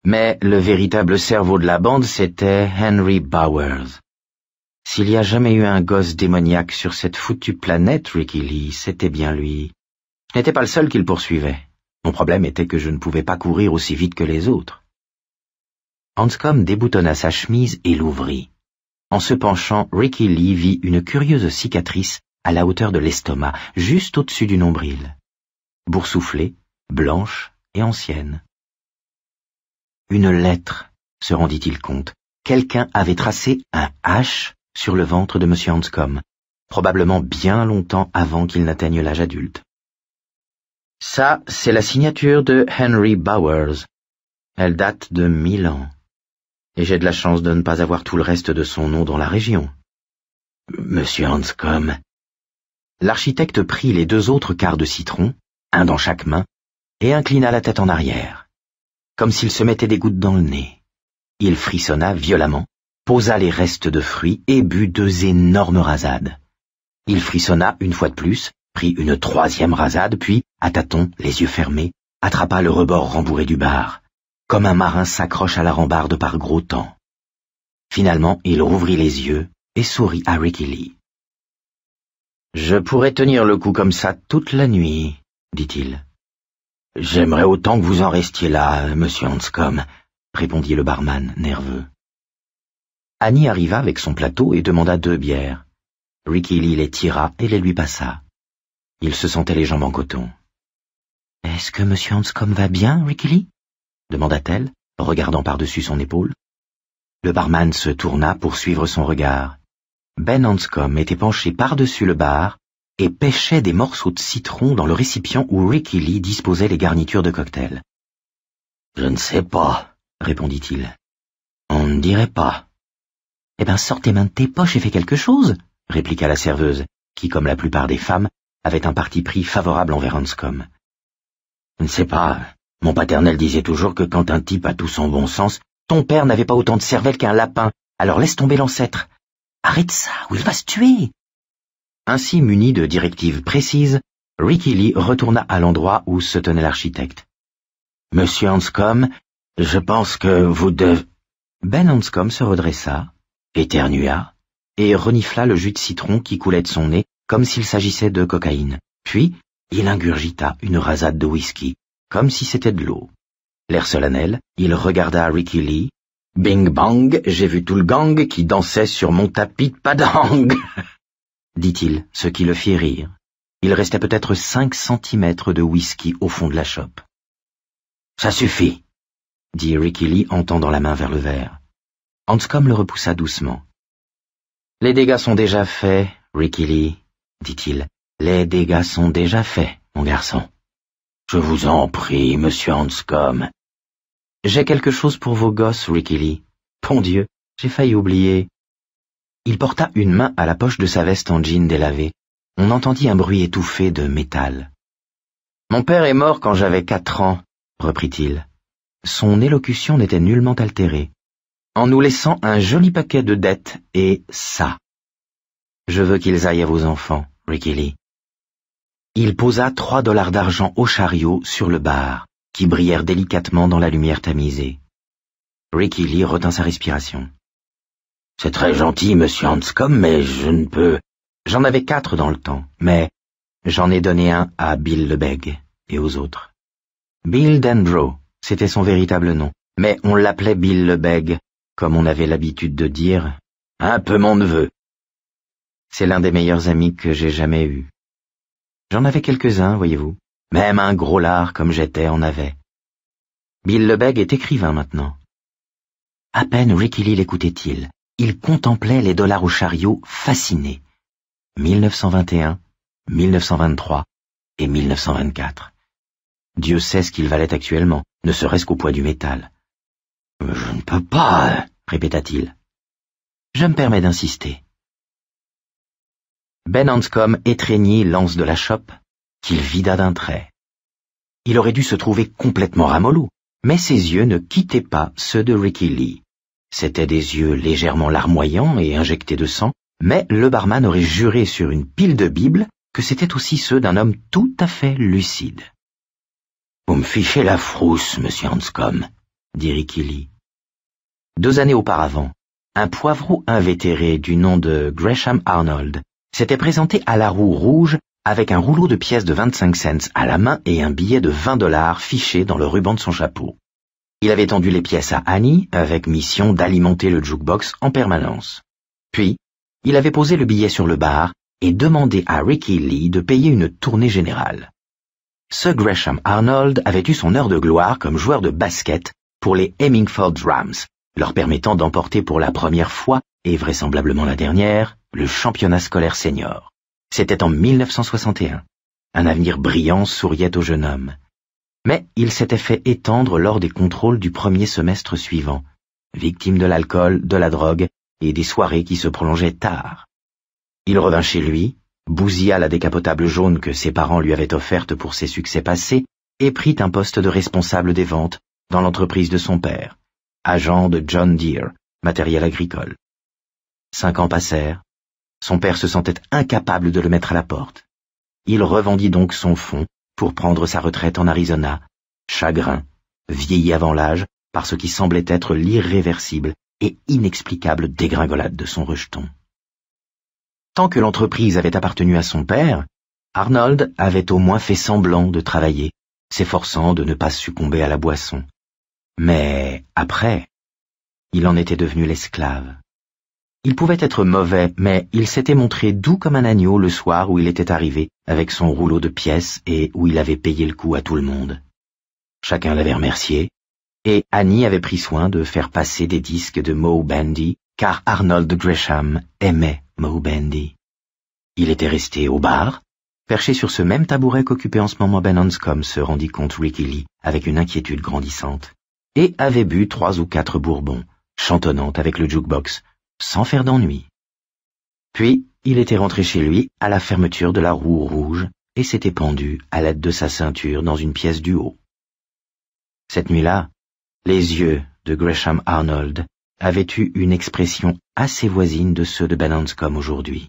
Mais le véritable cerveau de la bande, c'était Henry Bowers. S'il y a jamais eu un gosse démoniaque sur cette foutue planète, Ricky Lee, c'était bien lui. Je n'étais pas le seul qui le poursuivait. Mon problème était que je ne pouvais pas courir aussi vite que les autres. Hanscom déboutonna sa chemise et l'ouvrit. En se penchant, Ricky Lee vit une curieuse cicatrice à la hauteur de l'estomac, juste au-dessus du nombril. Boursouflée, blanche et ancienne. Une lettre, se rendit-il compte. Quelqu'un avait tracé un H sur le ventre de M. Hanscom, probablement bien longtemps avant qu'il n'atteigne l'âge adulte. Ça, c'est la signature de Henry Bowers. Elle date de 1000 ans. Et j'ai de la chance de ne pas avoir tout le reste de son nom dans la région. Monsieur Hanscom. L'architecte prit les 2 autres quarts de citron, un dans chaque main, et inclina la tête en arrière, comme s'il se mettait des gouttes dans le nez. Il frissonna violemment, posa les restes de fruits et but 2 énormes rasades. Il frissonna une fois de plus, prit une 3e rasade, puis, à tâtons, les yeux fermés, attrapa le rebord rembourré du bar, comme un marin s'accroche à la rambarde par gros temps. Finalement, il rouvrit les yeux et sourit à Ricky Lee. « Je pourrais tenir le coup comme ça toute la nuit, » dit-il. « J'aimerais autant que vous en restiez là, monsieur Hanscom, » répondit le barman, nerveux. Annie arriva avec son plateau et demanda 2 bières. Ricky Lee les tira et les lui passa. Il se sentait les jambes en coton. « Est-ce que monsieur Hanscom va bien, Ricky Lee ?» demanda-t-elle, regardant par-dessus son épaule. Le barman se tourna pour suivre son regard. Ben Hanscom était penché par-dessus le bar et pêchait des morceaux de citron dans le récipient où Ricky Lee disposait les garnitures de cocktail. « Je ne sais pas, » répondit-il. « On ne dirait pas. »« Eh bien, sors tes mains de tes poches et fais quelque chose, » répliqua la serveuse, qui, comme la plupart des femmes, avait un parti pris favorable envers Hanscom. « Je ne sais pas. Mon paternel disait toujours que quand un type a tout son bon sens, ton père n'avait pas autant de cervelle qu'un lapin, alors laisse tomber l'ancêtre. Arrête ça, ou il va se tuer. » Ainsi muni de directives précises, Ricky Lee retourna à l'endroit où se tenait l'architecte. « Monsieur Hanscom, je pense que vous devez... » Ben Hanscom se redressa, éternua, et renifla le jus de citron qui coulait de son nez comme s'il s'agissait de cocaïne. Puis, il ingurgita une rasade de whisky, comme si c'était de l'eau. L'air solennel, il regarda Ricky Lee. « Bing bang, j'ai vu tout le gang qui dansait sur mon tapis de padang !» dit-il, ce qui le fit rire. Il restait peut-être 5 centimètres de whisky au fond de la chope. « Ça suffit !» dit Ricky Lee en tendant la main vers le verre. Hanscom le repoussa doucement. « Les dégâts sont déjà faits, Ricky Lee, dit-il. Les dégâts sont déjà faits, mon garçon. Je vous en prie, monsieur Hanscom. J'ai quelque chose pour vos gosses, Ricky Lee. Bon Dieu, j'ai failli oublier. » Il porta une main à la poche de sa veste en jean délavé. On entendit un bruit étouffé de métal. « Mon père est mort quand j'avais 4 ans, reprit-il. Son élocution n'était nullement altérée. En nous laissant un joli paquet de dettes et ça. Je veux qu'ils aillent à vos enfants, Ricky Lee. Il posa $3 d'argent au chariot sur le bar, qui brillèrent délicatement dans la lumière tamisée. Ricky Lee retint sa respiration. « C'est très gentil, monsieur Hanscom, mais je ne peux... » J'en avais 4 dans le temps, mais j'en ai donné un à Bill Lebeg et aux autres. Bill Denbrough, c'était son véritable nom, mais on l'appelait Bill Lebeg, comme on avait l'habitude de dire, un peu mon neveu. C'est l'un des meilleurs amis que j'ai jamais eus. J'en avais quelques-uns, voyez-vous. Même un gros lard comme j'étais en avait. Bill Lebeg est écrivain maintenant. À peine Ricky Lee l'écoutait-il. Il contemplait les dollars au chariot fasciné. 1921, 1923 et 1924. Dieu sait ce qu'il valait actuellement, ne serait-ce qu'au poids du métal. « Je ne peux pas, » répéta-t-il. « Je me permets d'insister. » Ben Hanscom étreignit l'anse de la chope, qu'il vida d'un trait. Il aurait dû se trouver complètement ramollo, mais ses yeux ne quittaient pas ceux de Ricky Lee. C'étaient des yeux légèrement larmoyants et injectés de sang, mais le barman aurait juré sur une pile de Bible que c'étaient aussi ceux d'un homme tout à fait lucide. « Vous me fichez la frousse, monsieur Hanscom, » dit Ricky Lee. 2 années auparavant, un poivreau invétéré du nom de Gresham Arnold s'était présenté à la Roue Rouge avec un rouleau de pièces de 25 cents à la main et un billet de $20 fiché dans le ruban de son chapeau. Il avait tendu les pièces à Annie avec mission d'alimenter le jukebox en permanence. Puis, il avait posé le billet sur le bar et demandé à Ricky Lee de payer une tournée générale. Ce Gresham Arnold avait eu son heure de gloire comme joueur de basket pour les Hemmingford Rams, leur permettant d'emporter pour la première fois, et vraisemblablement la dernière, le championnat scolaire senior. C'était en 1961. Un avenir brillant souriait au jeune homme. Mais il s'était fait étendre lors des contrôles du premier semestre suivant, victime de l'alcool, de la drogue et des soirées qui se prolongeaient tard. Il revint chez lui, bousilla la décapotable jaune que ses parents lui avaient offerte pour ses succès passés et prit un poste de responsable des ventes dans l'entreprise de son père, agent de John Deere, matériel agricole. 5 ans passèrent. Son père se sentait incapable de le mettre à la porte. Il revendit donc son fonds pour prendre sa retraite en Arizona, chagrin, vieilli avant l'âge par ce qui semblait être l'irréversible et inexplicable dégringolade de son rejeton. Tant que l'entreprise avait appartenu à son père, Arnold avait au moins fait semblant de travailler, s'efforçant de ne pas succomber à la boisson. Mais après, il en était devenu l'esclave. Il pouvait être mauvais, mais il s'était montré doux comme un agneau le soir où il était arrivé avec son rouleau de pièces et où il avait payé le coup à tout le monde. Chacun l'avait remercié, et Annie avait pris soin de faire passer des disques de Moe Bandy, car Arnold Gresham aimait Moe Bandy. Il était resté au bar, perché sur ce même tabouret qu'occupait en ce moment Ben Hanscom, se rendit compte Ricky Lee avec une inquiétude grandissante, et avait bu 3 ou 4 bourbons, chantonnant avec le jukebox, sans faire d'ennui. Puis, il était rentré chez lui à la fermeture de la Roue Rouge et s'était pendu à l'aide de sa ceinture dans une pièce du haut. Cette nuit-là, les yeux de Gresham Arnold avaient eu une expression assez voisine de ceux de Ben Hanscom aujourd'hui.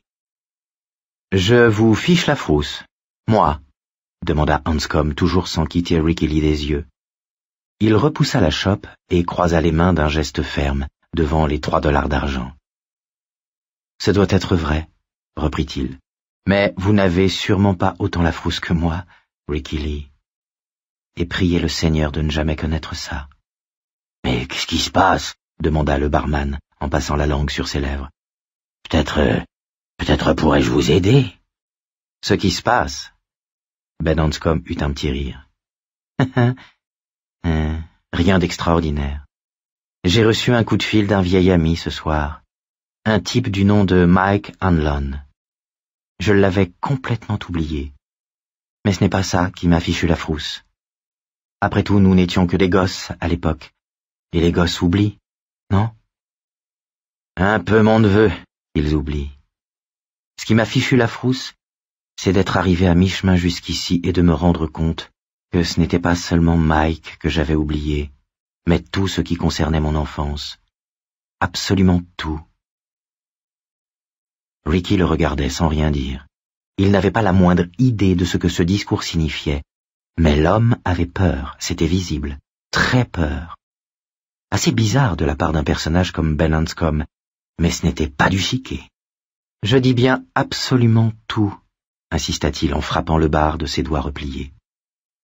« Je vous fiche la frousse, moi ?» demanda Hanscom, toujours sans quitter Ricky Lee des yeux. Il repoussa la chope et croisa les mains d'un geste ferme devant les $3 d'argent. « Ce doit être vrai, » reprit-il, « mais vous n'avez sûrement pas autant la frousse que moi, Ricky Lee. Et priez le Seigneur de ne jamais connaître ça. »« Mais qu'est-ce qui se passe ?» demanda le barman en passant la langue sur ses lèvres. « Peut-être pourrais-je vous aider ?»« Ce qui se passe ?» Ben Hanscom eut un petit rire. « Rien d'extraordinaire. J'ai reçu un coup de fil d'un vieil ami ce soir, un type du nom de Mike Hanlon. Je l'avais complètement oublié. Mais ce n'est pas ça qui m'a fichu la frousse. Après tout, nous n'étions que des gosses à l'époque. Et les gosses oublient, non? Un peu mon neveu, ils oublient. Ce qui m'a fichu la frousse, c'est d'être arrivé à mi-chemin jusqu'ici et de me rendre compte que ce n'était pas seulement Mike que j'avais oublié, mais tout ce qui concernait mon enfance. Absolument tout. Ricky le regardait sans rien dire. Il n'avait pas la moindre idée de ce que ce discours signifiait, mais l'homme avait peur, c'était visible, très peur. Assez bizarre de la part d'un personnage comme Ben Hanscom, mais ce n'était pas du chiquet. Je dis bien absolument tout, insista-t-il en frappant le bar de ses doigts repliés.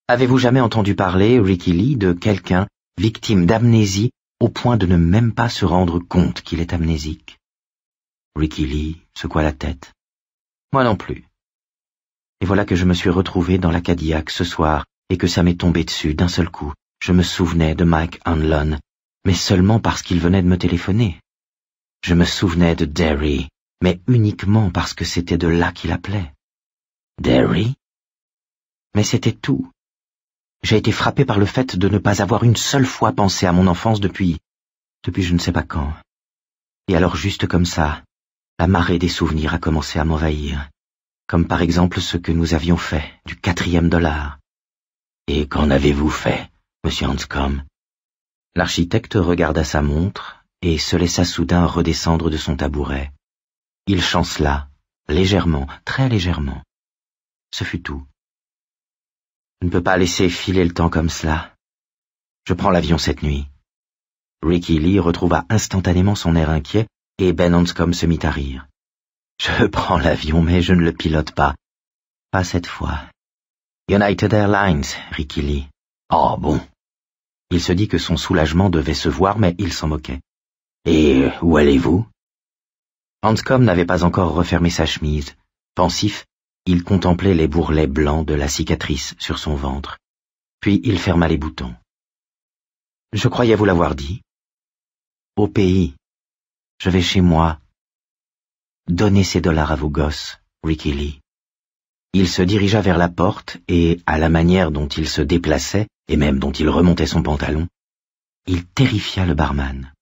Avez-vous jamais entendu parler, Ricky Lee, de quelqu'un victime d'amnésie au point de ne même pas se rendre compte qu'il est amnésique? Ricky Lee secoua la tête. Moi non plus. Et voilà que je me suis retrouvé dans la Cadillac ce soir et que ça m'est tombé dessus d'un seul coup. Je me souvenais de Mike Hanlon, mais seulement parce qu'il venait de me téléphoner. Je me souvenais de Derry, mais uniquement parce que c'était de là qu'il appelait. Derry? Mais c'était tout. J'ai été frappé par le fait de ne pas avoir une seule fois pensé à mon enfance depuis je ne sais pas quand. Et alors juste comme ça, la marée des souvenirs a commencé à m'envahir. Comme par exemple ce que nous avions fait du 4e dollar. Et qu'en avez-vous fait, monsieur Hanscom? L'architecte regarda sa montre et se laissa soudain redescendre de son tabouret. Il chancela, légèrement, très légèrement. Ce fut tout. Je ne peux pas laisser filer le temps comme cela. Je prends l'avion cette nuit. Ricky Lee retrouva instantanément son air inquiet et Ben Hanscom se mit à rire. Je prends l'avion, mais je ne le pilote pas. Pas cette fois. United Airlines, Ricky Lee. Oh bon. Il se dit que son soulagement devait se voir, mais il s'en moquait. Et où allez-vous? Hanscom n'avait pas encore refermé sa chemise. Pensif, il contemplait les bourrelets blancs de la cicatrice sur son ventre. Puis il ferma les boutons. Je croyais vous l'avoir dit. Au pays. Je vais chez moi. Donnez ces dollars à vos gosses, Ricky Lee. Il se dirigea vers la porte et, à la manière dont il se déplaçait, et même dont il remontait son pantalon, il terrifia le barman.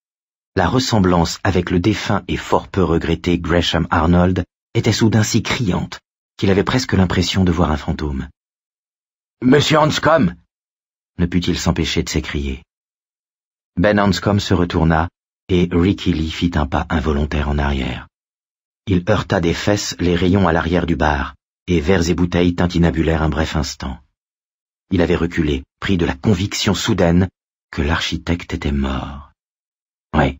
La ressemblance avec le défunt et fort peu regretté Gresham Arnold était soudain si criante qu'il avait presque l'impression de voir un fantôme. « Monsieur Hanscom !» ne put-il s'empêcher de s'écrier. Ben Hanscom se retourna et Ricky Lee fit un pas involontaire en arrière. Il heurta des fesses les rayons à l'arrière du bar, et verres et bouteilles tintinabulèrent un bref instant. Il avait reculé, pris de la conviction soudaine que l'architecte était mort. Oui.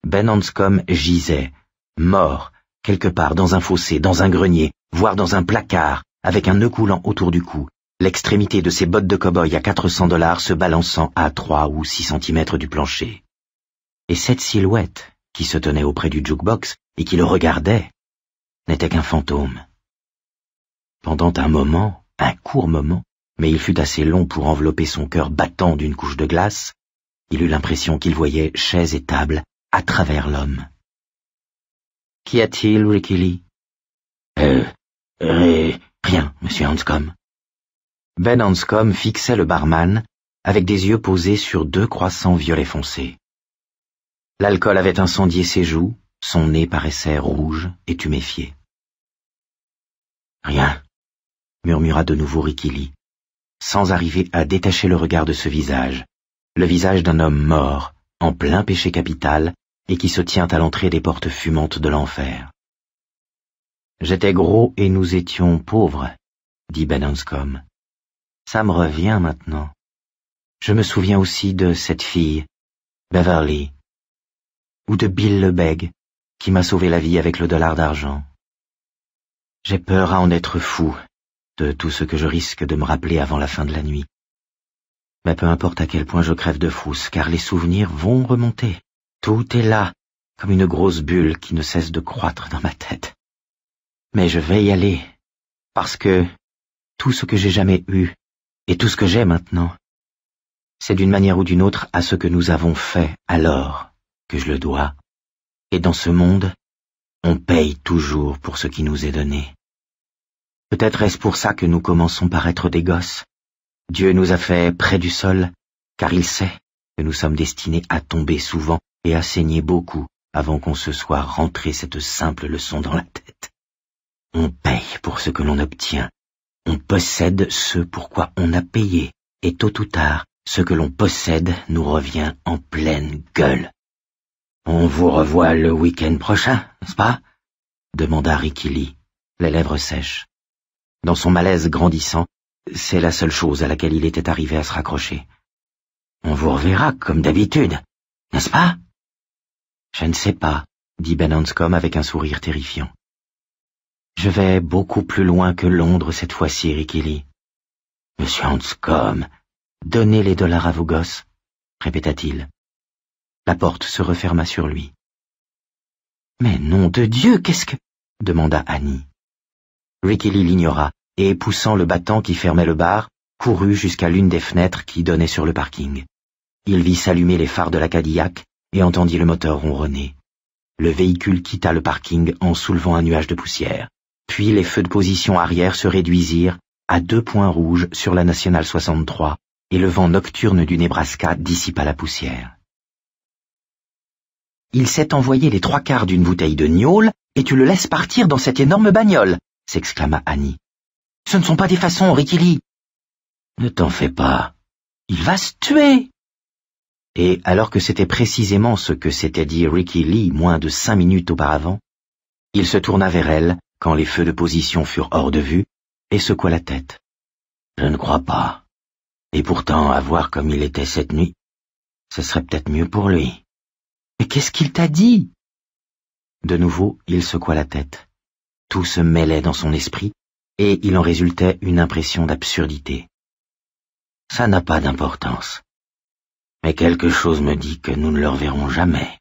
Ben Hanscom gisait, mort, quelque part dans un fossé, dans un grenier, voire dans un placard, avec un nœud coulant autour du cou, l'extrémité de ses bottes de cow-boy à 400 $ se balançant à 3 ou 6 centimètres du plancher. Et cette silhouette, qui se tenait auprès du jukebox et qui le regardait, n'était qu'un fantôme. Pendant un moment, un court moment, mais il fut assez long pour envelopper son cœur battant d'une couche de glace, il eut l'impression qu'il voyait chaises et tables à travers l'homme. « Qu'y a-t-il, Ricky Lee ?»« Rien, monsieur Hanscom. » Ben Hanscom fixait le barman avec des yeux posés sur 2 croissants violets foncés. L'alcool avait incendié ses joues, son nez paraissait rouge et tuméfié. « Rien, » murmura de nouveau Ricky Lee, sans arriver à détacher le regard de ce visage, le visage d'un homme mort, en plein péché capital, et qui se tient à l'entrée des portes fumantes de l'enfer. « J'étais gros et nous étions pauvres, » dit Ben Hanscom. « Ça me revient maintenant. Je me souviens aussi de cette fille, Beverly, ou de Bill Lebeg, qui m'a sauvé la vie avec le dollar d'argent. J'ai peur à en être fou de tout ce que je risque de me rappeler avant la fin de la nuit. Mais peu importe à quel point je crève de frousse, car les souvenirs vont remonter. Tout est là, comme une grosse bulle qui ne cesse de croître dans ma tête. Mais je vais y aller, parce que tout ce que j'ai jamais eu, et tout ce que j'ai maintenant, C'est d'une manière ou d'une autre à ce que nous avons fait alors que je le dois. Et dans ce monde, on paye toujours pour ce qui nous est donné. Peut-être est-ce pour ça que nous commençons par être des gosses. Dieu nous a fait près du sol, car il sait que nous sommes destinés à tomber souvent et à saigner beaucoup avant qu'on se soit rentré cette simple leçon dans la tête. On paye pour ce que l'on obtient. On possède ce pour quoi on a payé, et tôt ou tard, ce que l'on possède nous revient en pleine gueule. On vous revoit le week-end prochain, n'est-ce pas? Demanda Ricky Lee, les lèvres sèches. Dans son malaise grandissant, c'est la seule chose à laquelle il était arrivé à se raccrocher. On vous reverra comme d'habitude, n'est-ce pas? Je ne sais pas, dit Ben Hanscom avec un sourire terrifiant. Je vais beaucoup plus loin que Londres cette fois-ci, Ricky Lee. Monsieur Hanscom, donnez les dollars à vos gosses, répéta-t-il. La porte se referma sur lui. Mais nom de Dieu, qu'est-ce que... demanda Annie. Ricky Lee l'ignora, et poussant le battant qui fermait le bar, courut jusqu'à l'une des fenêtres qui donnaient sur le parking. Il vit s'allumer les phares de la Cadillac et entendit le moteur ronronner. Le véhicule quitta le parking en soulevant un nuage de poussière. Puis les feux de position arrière se réduisirent à 2 points rouges sur la Nationale 63 et le vent nocturne du Nebraska dissipa la poussière. Il s'est envoyé les 3/4 d'une bouteille de gnôle et tu le laisses partir dans cette énorme bagnole, s'exclama Annie. Ce ne sont pas des façons, Ricky Lee. Ne t'en fais pas. Il va se tuer. Et alors que c'était précisément ce que s'était dit Ricky Lee moins de 5 minutes auparavant, il se tourna vers elle quand les feux de position furent hors de vue et secoua la tête. Je ne crois pas. Et pourtant, à voir comme il était cette nuit, ce serait peut-être mieux pour lui. Mais qu'est-ce qu'il t'a dit? De nouveau, il secoua la tête. Tout se mêlait dans son esprit, et il en résultait une impression d'absurdité. Ça n'a pas d'importance. Mais quelque chose me dit que nous ne le reverrons jamais.